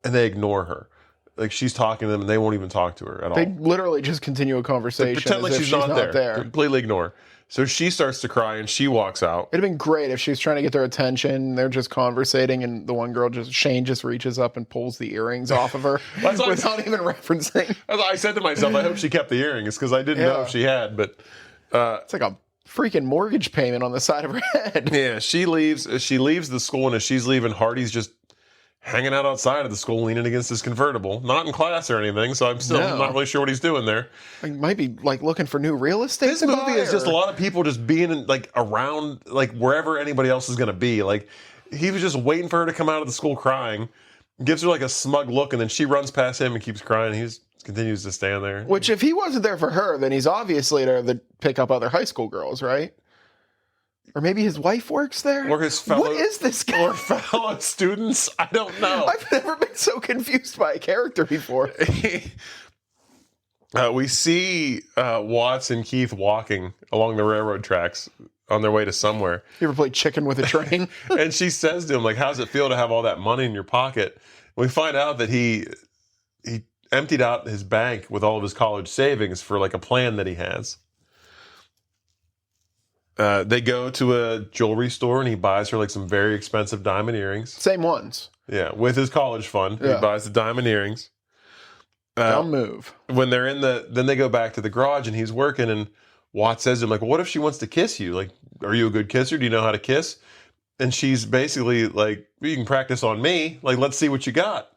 and they ignore her. Like, she's talking to them, and they won't even talk to her at all. They literally just continue a conversation, like, pretend like she's not there. Completely ignore. So she starts to cry and she walks out. It'd have been great if she was trying to get their attention. They're just conversating, and the one girl Shane just reaches up and pulls the earrings off of her without even referencing. I said to myself, I hope she kept the earrings because I didn't know if she had. But it's like a freaking mortgage payment on the side of her head. Yeah, she leaves the school, and as she's leaving, Hardy's just hanging out outside of the school, leaning against his convertible. Not in class or anything, so I'm still not really sure what he's doing there. He might be like looking for new real estate. This movie is just a lot of people just being in, like, around, like, wherever anybody else is going to be. Like, he was just waiting for her to come out of the school crying, gives her like a smug look, and then she runs past him and keeps crying. He continues to stand there. Which, if he wasn't there for her, then he's obviously there to pick up other high school girls, right? Or maybe his wife works there? Or his fellow... What is this guy? Or fellow students? I don't know. I've never been so confused by a character before. We see Watts and Keith walking along the railroad tracks on their way to somewhere. You ever played chicken with a train? And she says to him, like, how's it feel to have all that money in your pocket? We find out that he emptied out his bank with all of his college savings for, like, a plan that he has. They go to a jewelry store, and he buys her like some very expensive diamond earrings. Same ones. Yeah, with his college fund. Yeah. He buys the diamond earrings. Dumb move. When they're then they go back to the garage, and he's working, and Watts says to him, like, well, what if she wants to kiss you? Like, are you a good kisser? Do you know how to kiss? And she's basically like, you can practice on me. Like, let's see what you got.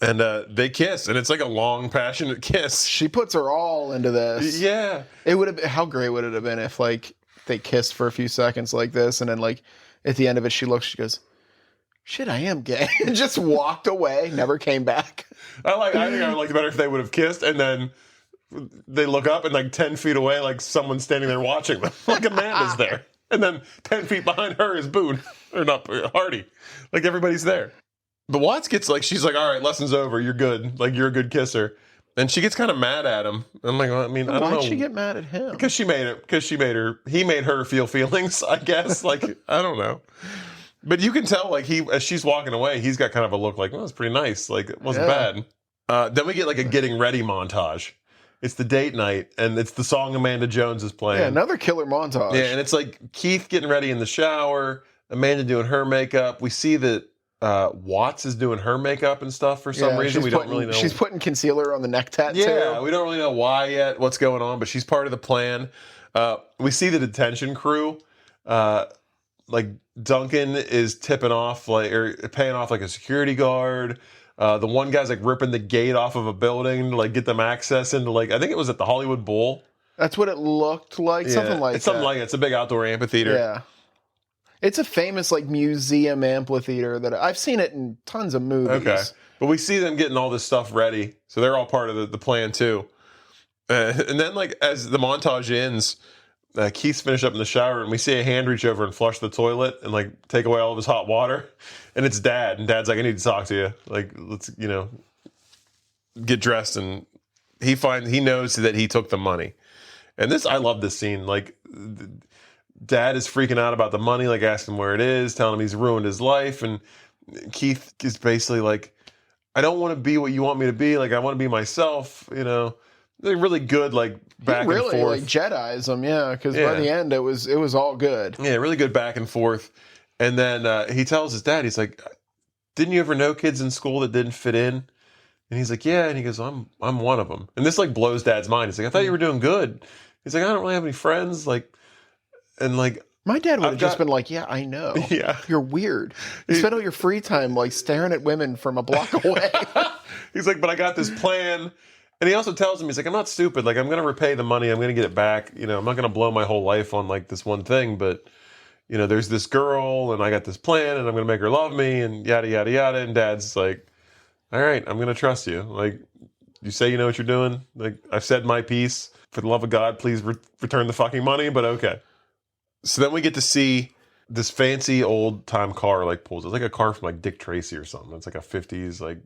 And they kiss, and it's like a long, passionate kiss. She puts her all into this. Yeah. It would have been, how great would it have been if, like, they kissed for a few seconds like this, and then, like, at the end of it, she goes, shit, I am gay. And just walked away, never came back. I think I would like it better if they would have kissed, and then they look up, and like 10 feet away, like someone's standing there watching them. Like Amanda's there. And then 10 feet behind her is Boone. Or not Hardy. Like, everybody's there. But Watts gets like, she's like, all right, lesson's over. You're good. Like, you're a good kisser. And she gets kind of mad at him. I'm like, well, I mean, I don't know. Why'd she get mad at him? Because he made her feel feelings, I guess. Like, I don't know. But you can tell, like, as she's walking away, he's got kind of a look like, well, it's pretty nice. Like, it wasn't bad. Then we get like a getting ready montage. It's the date night, and it's the song Amanda Jones is playing. Yeah, another killer montage. Yeah, and it's like Keith getting ready in the shower, Amanda doing her makeup. We see that Watts is doing her makeup and stuff for some reason. We don't really know. She's putting concealer on the neck tattoo. Yeah, we don't really know why yet, what's going on, but she's part of the plan. We see the detention crew. Like Duncan is tipping off, like, or paying off like a security guard. The one guy's like ripping the gate off of a building to like get them access into, like, I think it was at the Hollywood Bowl. That's what it looked like. Something like it's something that. like it. It's a big outdoor amphitheater. Yeah. It's a famous like museum amphitheater that I've seen it in tons of movies. Okay. But we see them getting all this stuff ready. So they're all part of the plan too. And then like as the montage ends, Keith's finished up in the shower and we see a hand reach over and flush the toilet and like take away all of his hot water. And it's Dad. And Dad's like, I need to talk to you. Like, let's, get dressed. And he knows that he took the money. And I love this scene. Like, Dad is freaking out about the money, like asking where it is, telling him he's ruined his life. And Keith is basically like, I don't want to be what you want me to be. Like, I want to be myself, They're really good, like, back and forth. Really, like, Jedi's him, yeah, because by the end, it was all good. Yeah, really good back and forth. And then he tells his dad, he's like, didn't you ever know kids in school that didn't fit in? And he's like, yeah. And he goes, I'm one of them. And this, like, blows Dad's mind. He's like, I thought you were doing good. He's like, I don't really have any friends. Like, and, like, my dad would have just been like, yeah, I know. Yeah. You're weird. You spend all your free time, like, staring at women from a block away. He's like, but I got this plan. And he also tells him, he's like, I'm not stupid. Like, I'm going to repay the money. I'm going to get it back. I'm not going to blow my whole life on, like, this one thing. But, there's this girl, and I got this plan, and I'm going to make her love me, and yada, yada, yada. And Dad's like, all right, I'm going to trust you. Like, you say you know what you're doing. Like, I've said my piece. For the love of God, please return the fucking money. But okay. So then we get to see this fancy old-time car, like, pulls. It's like a car from, like, Dick Tracy or something. It's like a 50s, like,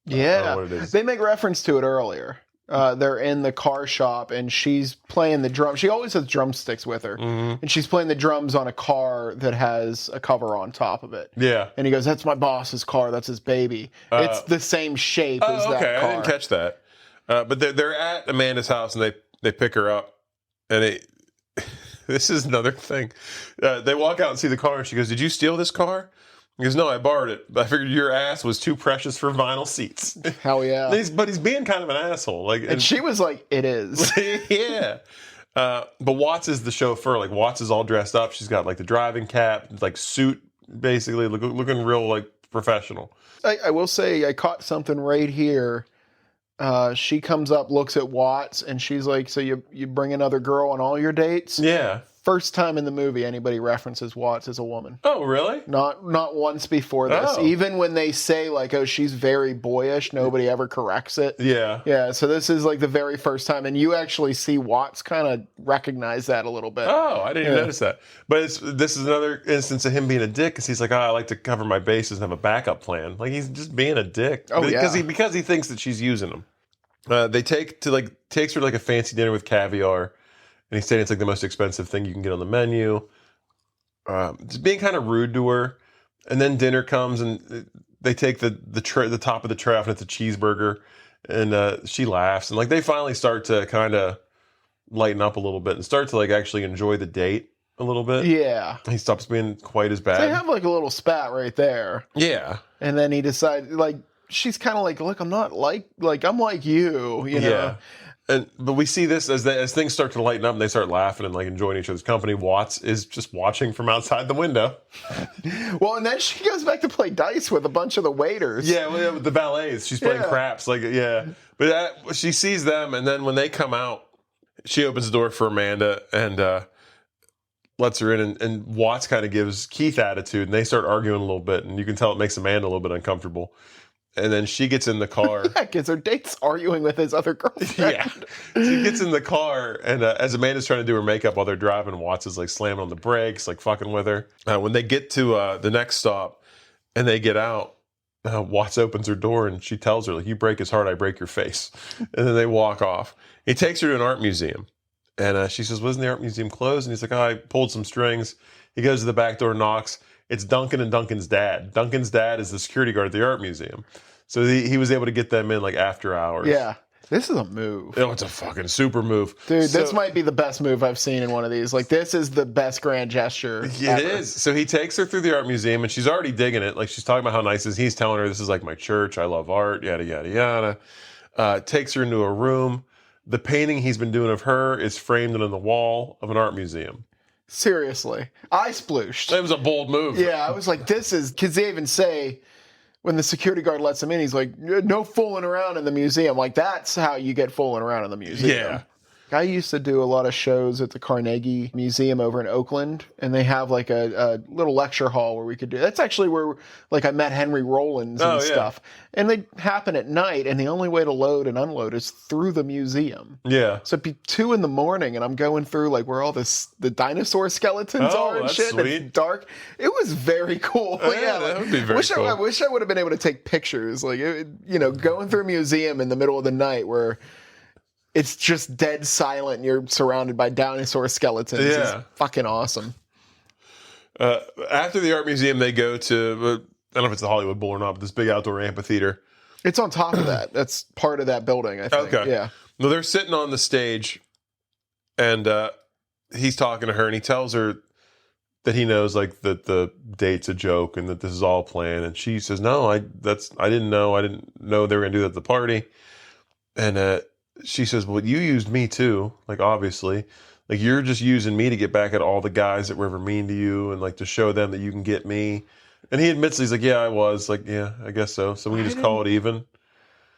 yeah. I don't know what it is. They make reference to it earlier. They're in the car shop, and she's playing the drum. She always has drumsticks with her. Mm-hmm. And she's playing the drums on a car that has a cover on top of it. Yeah. And he goes, that's my boss's car. That's his baby. It's the same shape as that car. I didn't catch that. But they're at Amanda's house, and they pick her up. And this is another thing. They walk out and see the car, and she goes, did you steal this car? He goes, no, I borrowed it. But I figured your ass was too precious for vinyl seats. Hell yeah. But he's being kind of an asshole. Like, and she was like, it is. Yeah. But Watts is the chauffeur. Like, Watts is all dressed up. She's got, like, the driving cap, like, suit, basically, looking real, like, professional. I will say, I caught something right here. She comes up, looks at Watts, and she's like, so you bring another girl on all your dates? Yeah. First time in the movie anybody references Watts as a woman. Oh, really? Not once before this. Oh. Even when they say, like, oh, she's very boyish, nobody ever corrects it. Yeah. Yeah, so this is, like, the very first time. And you actually see Watts kind of recognize that a little bit. Oh, I didn't even notice that. But this is another instance of him being a dick, because he's like, I like to cover my bases and have a backup plan. Like, he's just being a dick. Oh, yeah. Because he thinks that she's using him. They takes her to, like, a fancy dinner with caviar. And he's saying it's like the most expensive thing you can get on the menu. Just being kind of rude to her. And then dinner comes and they take the top of the tray off and it's a cheeseburger. And she laughs. And like they finally start to kind of lighten up a little bit and start to like actually enjoy the date a little bit. Yeah. He stops being quite as bad. So they have like a little spat right there. Yeah. And then he decides, like, she's kind of like, look, I'm not like I'm like you, you know? Yeah. But we see this as things start to lighten up and they start laughing and like enjoying each other's company. Watts is just watching from outside the window. Well, and then she goes back to play dice with a bunch of the waiters. Yeah, with the valets. She's playing craps. Like, yeah. But she sees them, and then when they come out, she opens the door for Amanda and lets her in. And Watts kind of gives Keith attitude, and they start arguing a little bit. And you can tell it makes Amanda a little bit uncomfortable. And then she gets in the car. Yeah, because her date's arguing with his other girlfriend. Yeah. She gets in the car, and as Amanda's trying to do her makeup while they're driving, Watts is like slamming on the brakes, like fucking with her. When they get to the next stop and they get out, Watts opens her door and she tells her, like, you break his heart, I break your face. And then they walk off. He takes her to an art museum. And she says, wasn't the art museum closed? And he's like, I pulled some strings. He goes to the back door, knocks. It's Duncan and Duncan's dad. Duncan's dad is the security guard at the art museum. So he was able to get them in like after hours. Yeah. This is a move. Oh, it's a fucking super move. Dude, this might be the best move I've seen in one of these. Like, this is the best grand gesture It ever. is. So he takes her through the art museum, and she's already digging it. Like, she's talking about how nice it is. He's telling her, this is like my church. I love art, yada, yada, yada. Takes her into a room. The painting he's been doing of her is framed on the wall of an art museum. Seriously. I splooshed. That was a bold move. Yeah, I was like, this is... Because they even say... When the security guard lets him in, he's like, no fooling around in the museum. Like, that's how you get fooling around in the museum. Yeah. I used to do a lot of shows at the Carnegie Museum over in Oakland, and they have like a little lecture hall where we could do. That's actually where like I met Henry Rollins and stuff. And they happen at night, and the only way to load and unload is through the museum. Yeah. So it'd be 2 a.m, and I'm going through like where all the dinosaur skeletons are and that's shit. sweet. It's dark. It was very cool. Yeah, that would be very cool. I wish I would have been able to take pictures. Like, going through a museum in the middle of the night where it's just dead silent and you're surrounded by dinosaur skeletons. Yeah. Is fucking awesome. After the art museum, they go to, I don't know if it's the Hollywood Bowl or not, but this big outdoor amphitheater. It's on top of that. That's part of that building, I think. Okay. Yeah. No, they're sitting on the stage, and he's talking to her, and he tells her that he knows like that the date's a joke and that this is all planned. And she says, "No, I didn't know. I didn't know they were gonna do that at the party." And she says, "Well, you used me too. Like, obviously, like you're just using me to get back at all the guys that were ever mean to you, and like to show them that you can get me." And he admits, he's like, "Yeah, I was. Like, yeah, I guess so. So we can just call it even."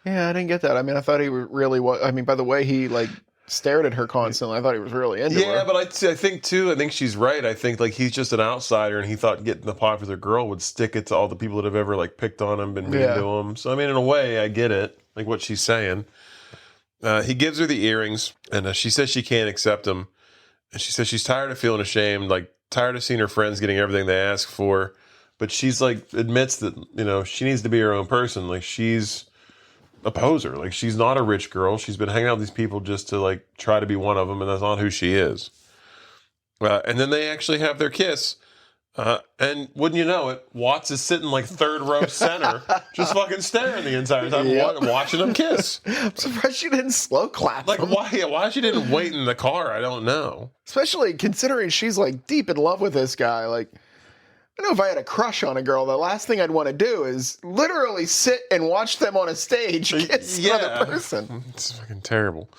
Yeah, I didn't get that. I mean, I thought he really was. I mean, by the way he like stared at her constantly, I thought he was really into her. Yeah, but I think too. I think she's right. I think like he's just an outsider, and he thought getting the popular girl would stick it to all the people that have ever like picked on him, been mean to him. So I mean, in a way, I get it. Like what she's saying. He gives her the earrings, and she says she can't accept them. And she says she's tired of feeling ashamed, like tired of seeing her friends getting everything they ask for. But she's like admits that she needs to be her own person. Like she's a poser. Like she's not a rich girl. She's been hanging out with these people just to like try to be one of them, and that's not who she is. And then they actually have their kiss. And wouldn't you know it, Watts is sitting like third row center, just fucking staring the entire time, watching them kiss. I'm surprised she didn't slow clap. Like, why she didn't wait in the car, I don't know. Especially considering she's like deep in love with this guy. Like, I know if I had a crush on a girl, the last thing I'd want to do is literally sit and watch them on a stage kiss another person. It's fucking terrible.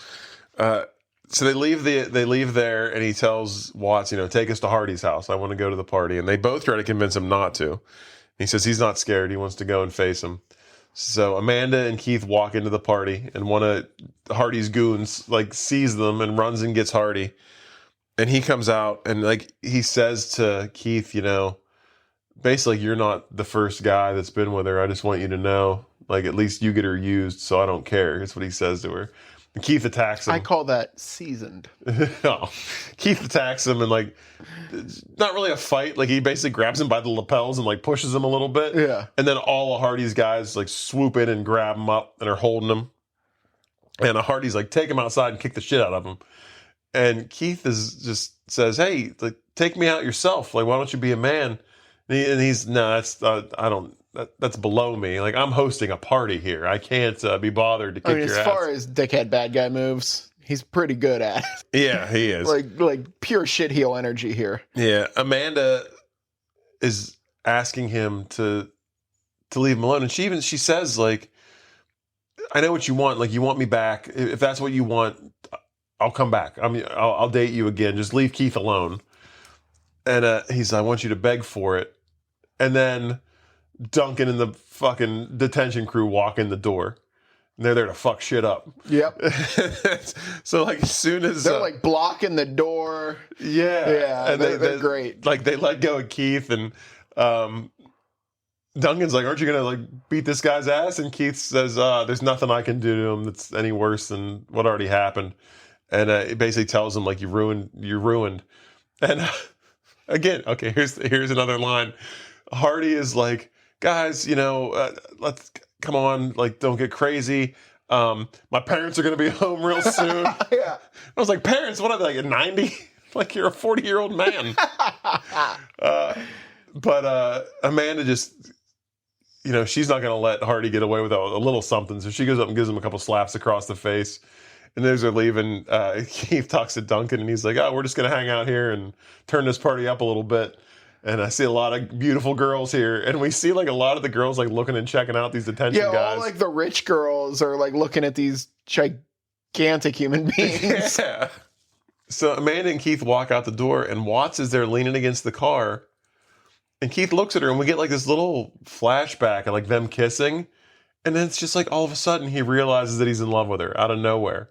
So they leave there, and he tells Watts, take us to Hardy's house. I want to go to the party. And they both try to convince him not to. He says he's not scared. He wants to go and face him. So Amanda and Keith walk into the party, and one of Hardy's goons like sees them and runs and gets Hardy. And he comes out, and like he says to Keith, basically, you're not the first guy that's been with her. I just want you to know, like, at least you get her used, so I don't care. That's what he says to her. And Keith attacks him. I call that seasoned. No. Keith attacks him, and like, it's not really a fight. Like, he basically grabs him by the lapels and like pushes him a little bit. Yeah. And then all of Hardy's guys like swoop in and grab him up and are holding him. And Hardy's like, take him outside and kick the shit out of him. And Keith just says, "Hey, like, take me out yourself. Like, why don't you be a man?" And he's no, that's below me. Like, I'm hosting a party here. I can't be bothered to kick your ass. As far as dickhead bad guy moves, he's pretty good at it. Yeah, he is. like pure shitheel energy here. Yeah, Amanda is asking him to leave him alone, and she says, like, "I know what you want. Like, you want me back. If that's what you want, I'll come back. I'll date you again. Just leave Keith alone." And he's, "I want you to beg for it." And then Duncan and the fucking detention crew walk in the door. And they're there to fuck shit up. Yep. So like as soon as they're like blocking the door. Yeah. And they're great. Like they let go of Keith, and Duncan's like, "Aren't you gonna like beat this guy's ass?" And Keith says, "There's nothing I can do to him that's any worse than what already happened." And it basically tells him like, you're ruined. And again, okay, here's another line. Hardy is like, "Guys, let's come on, like, don't get crazy. My parents are gonna be home real soon." Yeah. I was like, "Parents? What are they, like at 90? Like, you're a 40-year-old man." But Amanda just she's not going to let Hardy get away with a little something. So she goes up and gives him a couple slaps across the face. And as they're leaving, Keith talks to Duncan, and he's like, "Oh, we're just going to hang out here and turn this party up a little bit." And I see a lot of beautiful girls here, and we see like a lot of the girls like looking and checking out these detention guys. All like the rich girls are like looking at these gigantic human beings. Yeah. So Amanda and Keith walk out the door, and Watts is there leaning against the car. And Keith looks at her, and we get like this little flashback of like them kissing. And then it's just like all of a sudden he realizes that he's in love with her out of nowhere.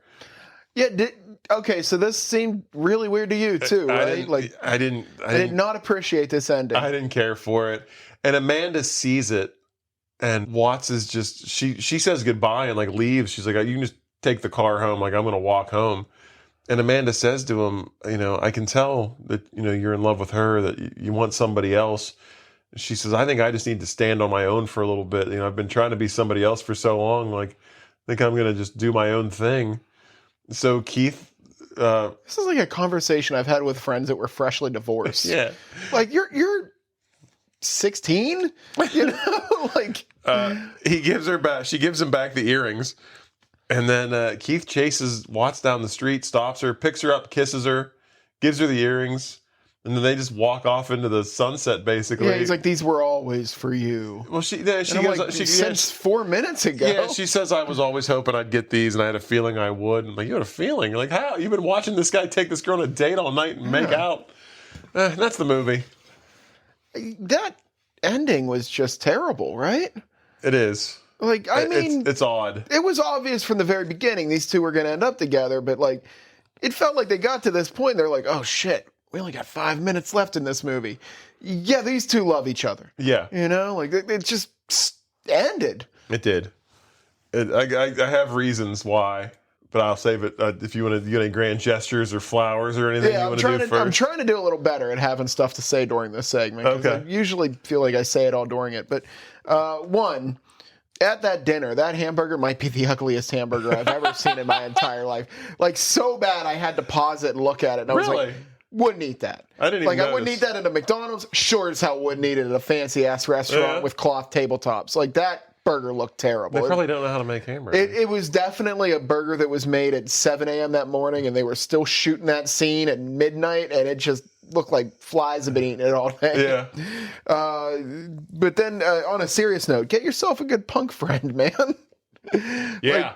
Yeah. Okay, so this seemed really weird to you too, right? I did not appreciate this ending. I didn't care for it. And Amanda sees it, and Watts is just she says goodbye and like leaves. She's like, "You can just take the car home. Like I'm going to walk home." And Amanda says to him, "I can tell that you're in love with her, that you want somebody else." She says, "I think I just need to stand on my own for a little bit. I've been trying to be somebody else for so long. Like, I think I'm going to just do my own thing." So Keith, this is like a conversation I've had with friends that were freshly divorced. Yeah, like you're 16, like he gives her back. She gives him back the earrings, and then Keith chases Watts down the street, stops her, picks her up, kisses her, gives her the earrings. And then they just walk off into the sunset, basically. Yeah, he's like, "These were always for you." Well, she goes, like, since 4 minutes ago. Yeah, she says, "I was always hoping I'd get these, and I had a feeling I would." I'm like, "You had a feeling? Like how? You've been watching this guy take this girl on a date all night and make out." That's the movie. That ending was just terrible, right? It is. Like, I mean, it's odd. It was obvious from the very beginning these two were going to end up together, but like, it felt like they got to this point. And they're like, "Oh shit. We only got 5 minutes left in this movie." Yeah, these two love each other. Yeah. Like it just ended. It did. I have reasons why, but I'll save it if you want to get any grand gestures or flowers or anything you want to do first. I'm trying to do a little better at having stuff to say during this segment. Okay. I usually feel like I say it all during it. But one, at that dinner, that hamburger might be the ugliest hamburger I've ever seen in my entire life. Like, so bad I had to pause it and look at it. And I was like, wouldn't eat that. I didn't even notice. I wouldn't eat that at a McDonald's. Sure as hell wouldn't eat it at a fancy ass restaurant with cloth tabletops. Like, that burger looked terrible. They probably don't know how to make hamburgers. It was definitely a burger that was made at 7 a.m. that morning, and they were still shooting that scene at midnight, and it just looked like flies have been eating it all day. Yeah. But then, on a serious note, get yourself a good punk friend, man. Yeah.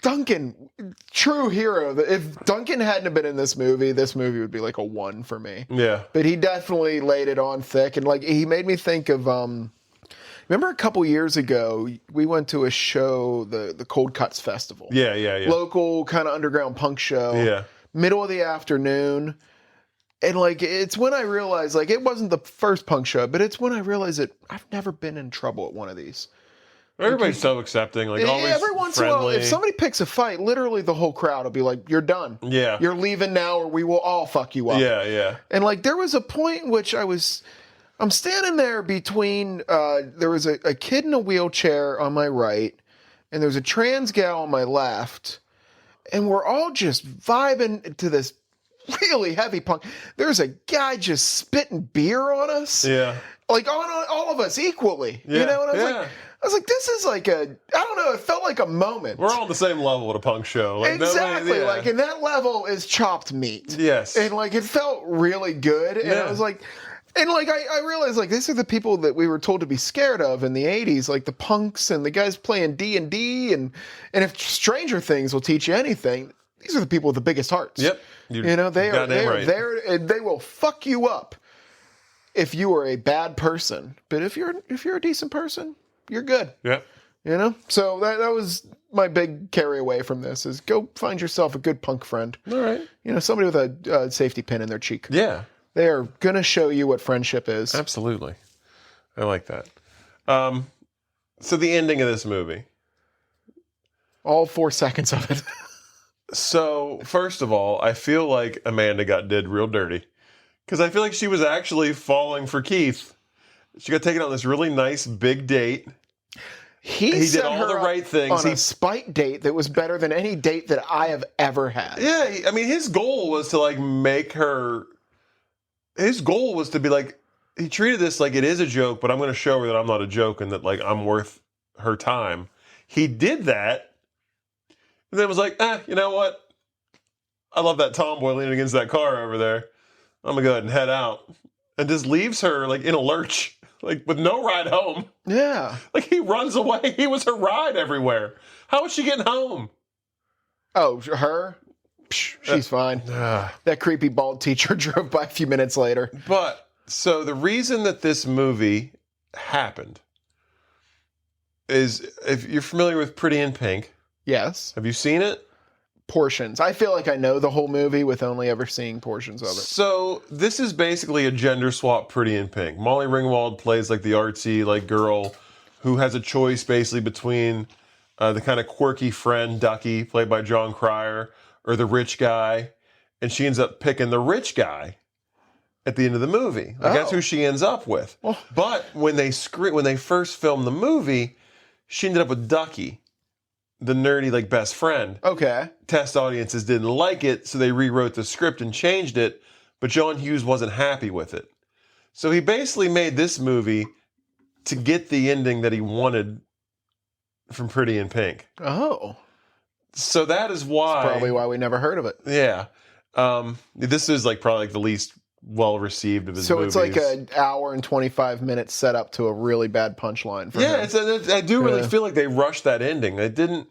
Duncan, true hero. If Duncan hadn't have been in this movie would be like a 1 for me. Yeah. But he definitely laid it on thick. And like, he made me think of, remember a couple years ago, we went to a show, the Cold Cuts Festival. Yeah. Local kind of underground punk show. Yeah. Middle of the afternoon. And like, it's when I realized, like, it wasn't the first punk show, but it's when I realized that I've never been in trouble at one of these. Everybody's so accepting, like always every once friendly. in a while, if somebody picks a fight, literally the whole crowd will be like, "You're done. Yeah. You're leaving now, or we will all fuck you up." Yeah. And like, there was a point in which I'm standing there between, there was a kid in a wheelchair on my right, and there's a trans gal on my left, and we're all just vibing to this really heavy punk. There's a guy just spitting beer on us. Yeah. Like on all of us equally. Yeah. And I was like, this is like I don't know, it felt like a moment. We're all on the same level at a punk show. Like, exactly. Like, and that level is chopped meat. Yes. And like, it felt really good. And I was like, and like, I realized like, these are the people that we were told to be scared of in the 80s, like the punks and the guys playing D&D. And if Stranger Things will teach you anything, these are the people with the biggest hearts. Yep. They are there, and they will fuck you up if you are a bad person. But if you're a decent person, you're good. Yeah. So that was my big carry away from this, is go find yourself a good punk friend. All right. Somebody with a safety pin in their cheek. Yeah. They are going to show you what friendship is. Absolutely. I like that. So the ending of this movie. All 4 seconds of it. So, first of all, I feel like Amanda did real dirty. Because I feel like she was actually falling for Keith. She got taken on this really nice big date. He did all the right things. On a spite date that was better than any date that I have ever had. Yeah, I mean, his goal was to like make her. His goal was to be like, he treated this like it is a joke, but I'm going to show her that I'm not a joke and that like I'm worth her time. He did that, and then was like, you know what? I love that tomboy leaning against that car over there. I'm gonna go ahead and head out, and just leaves her like in a lurch, like with no ride home. Yeah. Like he runs away. He was her ride everywhere. How was she getting home? Oh, her? Psh, she's fine. That creepy bald teacher drove by a few minutes later. But, so the reason that this movie happened is, if you're familiar with Pretty in Pink. Yes. Have you seen it? Portions. I feel like I know the whole movie with only ever seeing portions of it. So, this is basically a gender swap Pretty in Pink. Molly Ringwald plays like the artsy like girl who has a choice basically between the kind of quirky friend, Ducky, played by John Cryer, or the rich guy, and she ends up picking the rich guy at the end of the movie. Like that's who she ends up with. Oh. But when they first filmed the movie, she ended up with Ducky, the nerdy like best friend. Okay. Test audiences didn't like it, so they rewrote the script and changed it, but John Hughes wasn't happy with it. So he basically made this movie to get the ending that he wanted from Pretty in Pink. Oh. So that is why... That's probably why we never heard of it. Yeah. This is like probably like the least well-received of his movies. So it's like an hour and 25 minutes set up to a really bad punchline for him. I do really feel like they rushed that ending. It didn't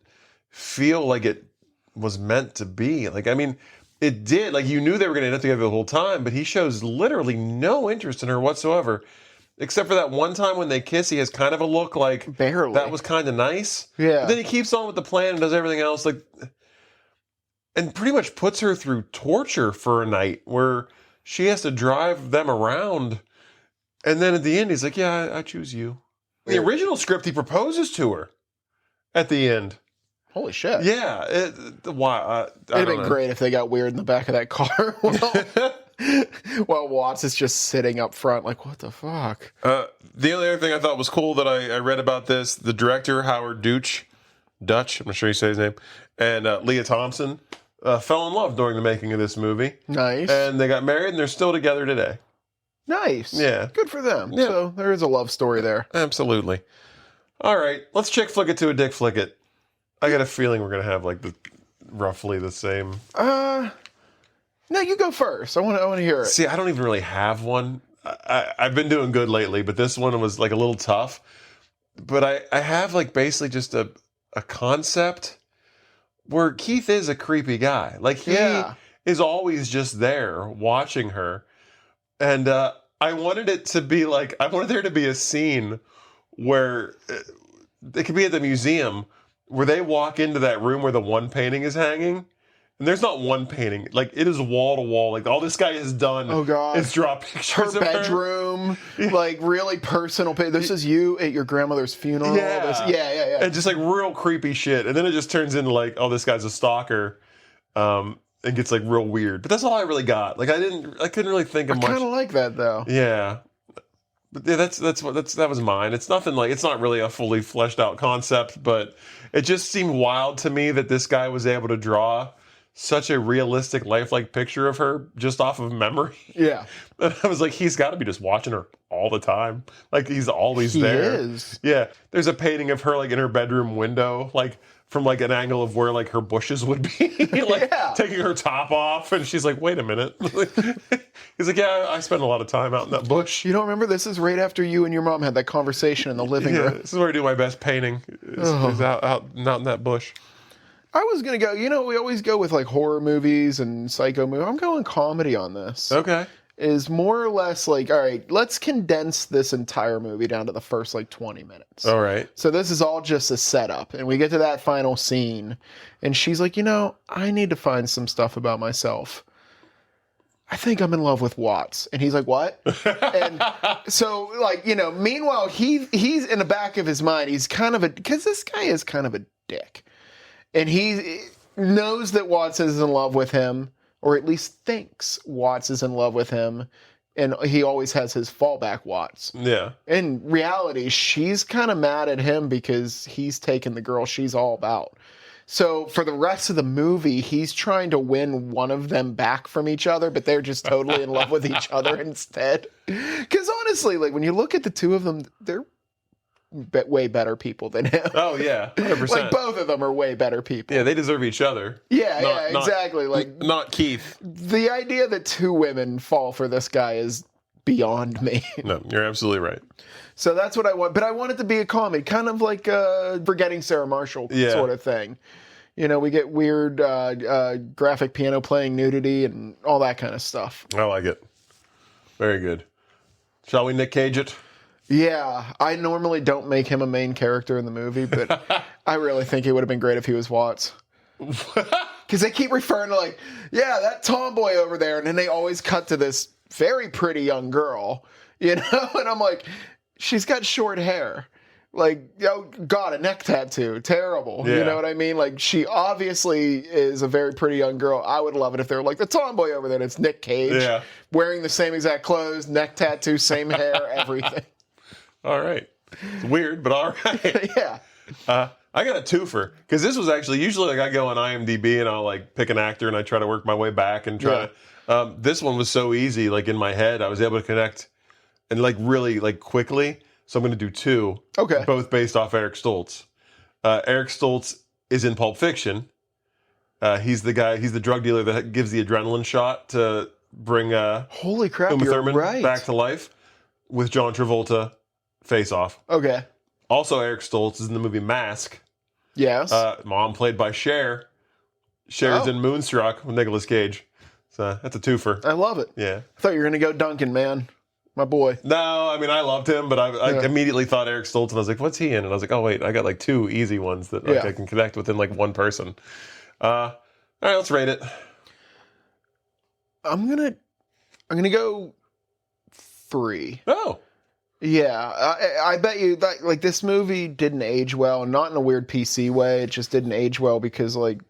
feel like it was meant to be. Like, I mean, it did. Like, you knew they were going to end up together the whole time, but he shows literally no interest in her whatsoever. Except for that one time when they kiss, he has kind of a look like barely. That was kind of nice. Yeah. But then he keeps on with the plan and does everything else, like, and pretty much puts her through torture for a night where she has to drive them around. And then at the end, he's like, "Yeah, I choose you." In the original script, he proposes to her at the end. Holy shit! Yeah. Why? It'd have been great if they got weird in the back of that car. While Watts is just sitting up front, like, what the fuck? The only other thing I thought was cool that I read about this, the director, Howard Dutch, I'm not sure you say his name, and Leah Thompson fell in love during the making of this movie. Nice. And they got married, and they're still together today. Nice. Yeah. Good for them. Yeah. So there is a love story there. Absolutely. All right, let's chick flick it to a dick flick it. I got a feeling we're going to have like roughly the same... No, you go first. I want to hear it. See, I don't even really have one. I've been doing good lately, but this one was like a little tough. But I have like basically just a concept where Keith is a creepy guy. Like he is always just there watching her. And I wanted it to be like, I wanted there to be a scene where it could be at the museum where they walk into that room where the one painting is hanging. And there's not one painting. Like, it is wall to wall. Like, all this guy has done is draw pictures her of bedroom, like, really personal. This is you at your grandmother's funeral. Yeah. Yeah. And just, like, real creepy shit. And then it just turns into, like, oh, this guy's a stalker. And gets, like, real weird. But that's all I really got. Like, I couldn't really think of much. I kind of like that, though. Yeah. But yeah, that was mine. It's nothing like, it's not really a fully fleshed out concept, but it just seemed wild to me that this guy was able to draw such a realistic, lifelike picture of her just off of memory. Yeah. And I was like, he's got to be just watching her all the time. Like, he's always there. He is. Yeah. There's a painting of her, like, in her bedroom window, like, from, like, an angle of where, like, her bushes would be. Like, taking her top off. And she's like, wait a minute. He's like, yeah, I spend a lot of time out in that bush. You don't remember? This is right after you and your mom had that conversation in the living room. This is where I do my best painting. Is out in that bush. I was going to go, we always go with like horror movies and psycho movies. I'm going comedy on this. Okay. Is more or less like, all right, let's condense this entire movie down to the first like 20 minutes. All right. So this is all just a setup. And we get to that final scene. And she's like, I need to find some stuff about myself. I think I'm in love with Watts. And he's like, what? And so, like, meanwhile, he's in the back of his mind, he's kind of because this guy is kind of a dick. And he knows that Watts is in love with him, or at least thinks Watts is in love with him. And he always has his fallback Watts. Yeah. In reality, she's kind of mad at him because he's taken the girl she's all about. So for the rest of the movie, he's trying to win one of them back from each other, but they're just totally in love with each other instead. Because honestly, like when you look at the two of them, they're way better people than him. Oh yeah, 100%. Like both of them are way better people. Yeah, they deserve each other. Yeah, exactly. Like not Keith. The idea that two women fall for this guy is beyond me. No, you're absolutely right. So that's what I want. But I want it to be a comedy, kind of like Forgetting Sarah Marshall sort of thing. You know, we get weird graphic piano playing nudity and all that kind of stuff. I like it. Very good. Shall we Nick Cage it? Yeah, I normally don't make him a main character in the movie, but I really think it would have been great if he was Watts. Because they keep referring to like, yeah, that tomboy over there, and then they always cut to this very pretty young girl, you know? And I'm like, she's got short hair. Like, oh, God, a neck tattoo. Terrible. Yeah. You know what I mean? Like, she obviously is a very pretty young girl. I would love it if they were like, the tomboy over there, and it's Nick Cage. Yeah. Wearing the same exact clothes, neck tattoo, same hair, everything. All right. It's weird, but all right. Yeah. I got a twofer because this was actually usually like I go on IMDb and I'll like pick an actor and I try to work my way back and try to. This one was so easy, like in my head, I was able to connect and like really like quickly. So I'm going to do two. Okay. Both based off Eric Stoltz. Eric Stoltz is in Pulp Fiction. He's the guy. He's the drug dealer that gives the adrenaline shot to bring Holy crap, Uma you're Thurman right. back to life with John Travolta. Face Off. Okay. Also, Eric Stoltz is in the movie Mask. Yes. Mom played by Cher. Cher's in Moonstruck with Nicolas Cage. So that's a twofer. I love it. Yeah. I thought you were going to go Duncan, man. My boy. No, I mean, I loved him, but I immediately thought Eric Stoltz, and I was like, what's he in? And I was like, oh, wait, I got like two easy ones that like, I can connect within like one person. All right, let's rate it. I'm gonna go 3. Oh. Yeah, I bet you that like this movie didn't age well, not in a weird PC way. It just didn't age well because like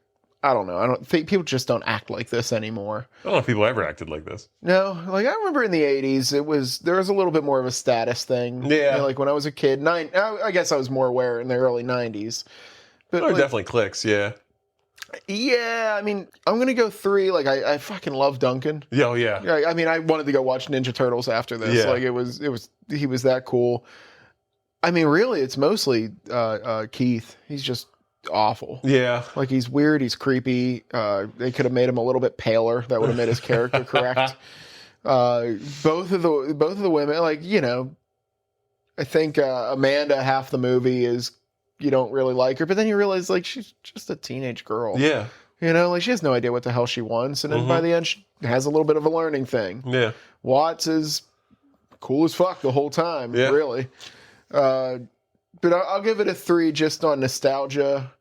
I don't know. I don't think people just don't act like this anymore. I don't know if people ever acted like this. No, like I remember in the 80s, there was a little bit more of a status thing. Yeah. You know, like when I was a kid, I guess I was more aware in the early 90s. But There are definitely clicks, yeah. Yeah, I mean, I'm going to go 3. Like, I fucking love Duncan. Yeah, oh, yeah. I mean, I wanted to go watch Ninja Turtles after this. Yeah. Like, he was that cool. I mean, really, it's mostly Keith. He's just awful. Yeah. Like, he's weird, he's creepy. They could have made him a little bit paler. That would have made his character correct. Both of the women, like, you know, I think Amanda, half the movie is you don't really like her, but then you realize like she's just a teenage girl. Yeah. You know, like she has no idea what the hell she wants, and then by the end she has a little bit of a learning thing. Yeah. Watts is cool as fuck the whole time, really. But I'll give it a 3 just on nostalgia.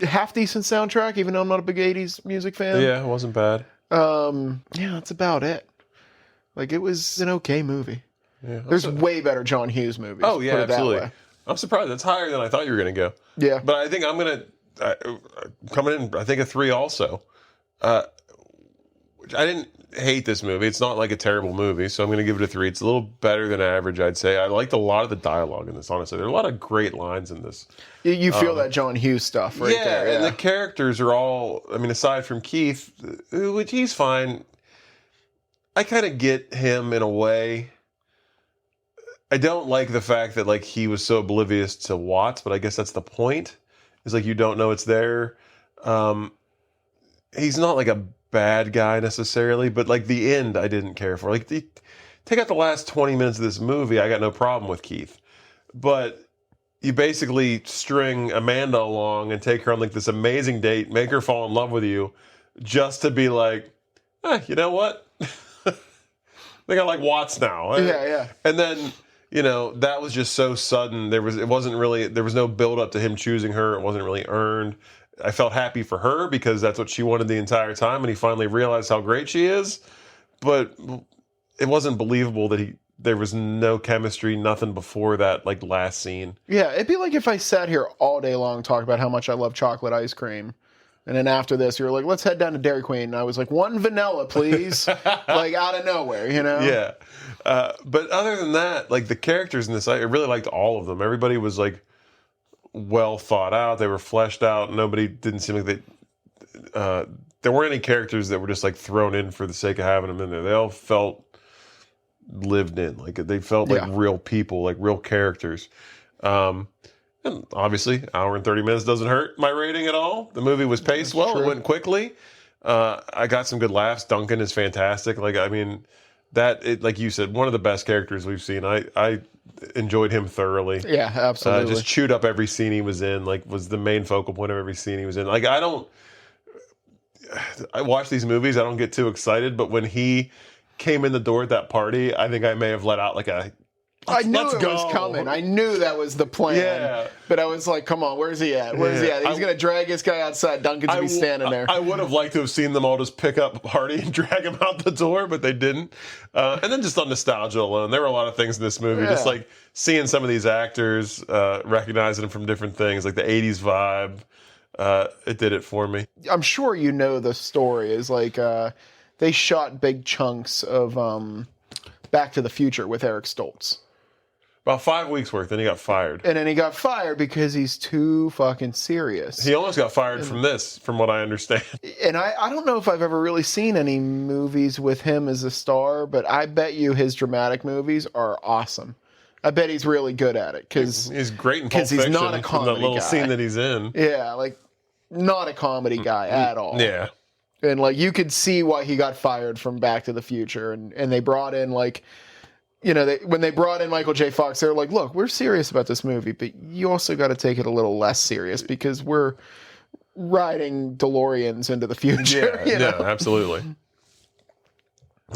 Half decent soundtrack, even though I'm not a big 80s music fan. Yeah, it wasn't bad. Yeah, that's about it. Like, it was an okay movie. Yeah, There's way better John Hughes movies. Oh, yeah, put it that absolutely. way. I'm surprised. That's higher than I thought you were going to go. Yeah. But I think I'm going to, coming in, I think a 3 also. Which I didn't hate this movie. It's not like a terrible movie, so I'm going to give it a 3. It's a little better than average, I'd say. I liked a lot of the dialogue in this, honestly. There are a lot of great lines in this. You feel that John Hughes stuff right there. Yeah, and the characters are all, I mean, aside from Keith, which he's fine, I kind of get him in a way. I don't like the fact that like he was so oblivious to Watts, but I guess that's the point. Is like you don't know it's there. He's not like a bad guy necessarily, but like the end I didn't care for. Like take out the last 20 minutes of this movie, I got no problem with Keith. But you basically string Amanda along and take her on like this amazing date, make her fall in love with you, just to be like, you know what? I think I like Watts now. Yeah. And then, you know, that was just so sudden. There was no build up to him choosing her. It wasn't really earned. I felt happy for her because that's what she wanted the entire time, and he finally realized how great she is. But it wasn't believable that there was no chemistry, nothing before that like last scene. Yeah, it'd be like if I sat here all day long talking about how much I love chocolate ice cream. And then after this, you were like, let's head down to Dairy Queen. And I was like, 1 vanilla, please. Like, out of nowhere, you know? Yeah. But other than that, like, the characters in this, I really liked all of them. Everybody was, like, well thought out. They were fleshed out. Nobody didn't seem like there weren't any characters that were just like thrown in for the sake of having them in there. They all felt lived in. Like they felt like real people, like real characters. And obviously, hour and 30 minutes doesn't hurt my rating at all. The movie was paced well. True. It went quickly. I got some good laughs. Duncan is fantastic. Like, I mean, like you said, one of the best characters we've seen. I enjoyed him thoroughly. Yeah, absolutely. Just chewed up every scene he was in. Like, was the main focal point of every scene he was in. Like, I watch these movies, I don't get too excited, but when he came in the door at that party, I think I may have let out like a I knew it was coming. I knew that was the plan. Yeah. But I was like, come on, where's he at? Where's he at? He's going to drag this guy outside. Duncan's going to be standing there. I would have liked to have seen them all just pick up Hardy and drag him out the door, but they didn't. And then just on nostalgia alone, there were a lot of things in this movie. Yeah. Just like seeing some of these actors, recognizing them from different things, like the 80s vibe. It did it for me. I'm sure you know the story. Is like they shot big chunks of Back to the Future with Eric Stoltz. About 5 weeks worth, then he got fired. And then he got fired because he's too fucking serious. He almost got fired from this, from what I understand. And I don't know if I've ever really seen any movies with him as a star, but I bet you his dramatic movies are awesome. I bet he's really good at it. He's great in Pulp Fiction. He's not a comedy that little guy. Scene that he's in. Yeah, like, not a comedy guy at all. Yeah. And, like, you could see why he got fired from Back to the Future. And they brought in, like... You know, when they brought in Michael J. Fox, they were like, look, we're serious about this movie, but you also got to take it a little less serious because we're riding DeLoreans into the future. Yeah, absolutely.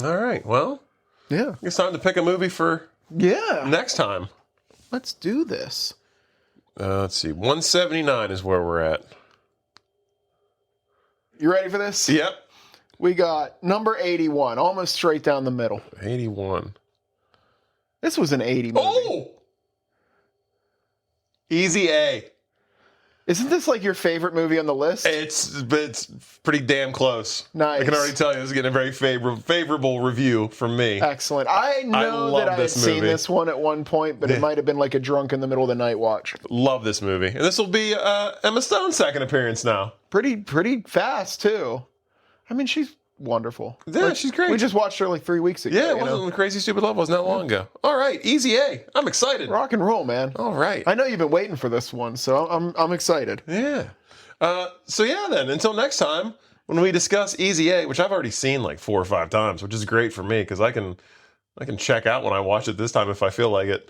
All right, well, it's time to pick a movie for next time. Let's do this. Let's see, 179 is where we're at. You ready for this? Yep. We got number 81, almost straight down the middle. 81. This was an 80 movie. Oh! Easy A. Isn't this like your favorite movie on the list? It's pretty damn close. Nice. I can already tell you this is getting a very favorable review from me. Excellent. I know that I had seen this one at one point, but it might have been like a drunk in the middle of the night watch. Love this movie. And this will be Emma Stone's second appearance now. Pretty fast, too. I mean, she's wonderful. Yeah, she's great. We just watched her like 3 weeks ago. Yeah, it wasn't Crazy Stupid Love. Wasn't that long ago. All right, Easy A. I'm excited. Rock and roll, man. All right. I know you've been waiting for this one, so I'm excited. Yeah. Then, until next time, when we discuss Easy A, which I've already seen like 4 or 5 times, which is great for me because I can check out when I watch it this time if I feel like it.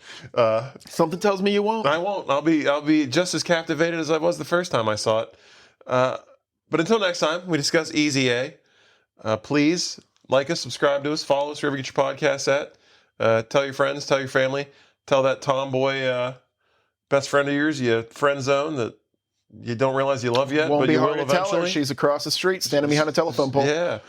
Something tells me you won't. I won't. I'll be just as captivated as I was the first time I saw it. But until next time, we discuss Easy A. Please like us, subscribe to us, follow us wherever you get your podcasts at. Tell your friends, tell your family, tell that tomboy best friend of yours, you friend zone that you don't realize you love yet, but you will eventually. Tell her. She's across the street, standing behind a telephone pole. Yeah.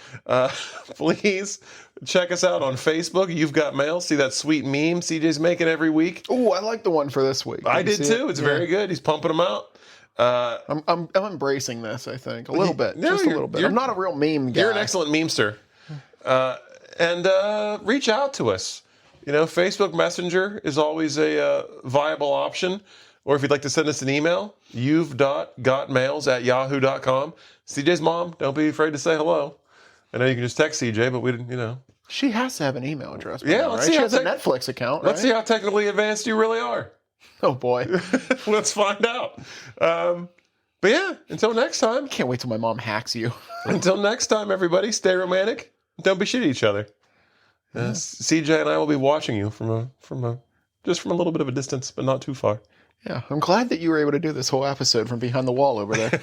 Please check us out on Facebook. You've Got Mail. See that sweet meme CJ's making every week. Oh, I like the one for this week. I did too. It's very good. He's pumping them out. I'm embracing this, I think. A little bit. Just a little bit. I'm not a real meme guy. You're an excellent memester. And reach out to us. You know, Facebook Messenger is always a viable option. Or if you'd like to send us an email, you've.gotmails@yahoo.com. CJ's mom, don't be afraid to say hello. I know you can just text CJ, but we didn't, you know. She has to have an email address. Yeah, let's see. She has a Netflix account, right? Let's see how technically advanced you really are. Oh, boy. Let's find out. But yeah, until next time. Can't wait till my mom hacks you. Until next time, everybody, stay romantic. Don't be shitty to each other. CJ and I will be watching you from a little bit of a distance, but not too far. Yeah, I'm glad that you were able to do this whole episode from behind the wall over there.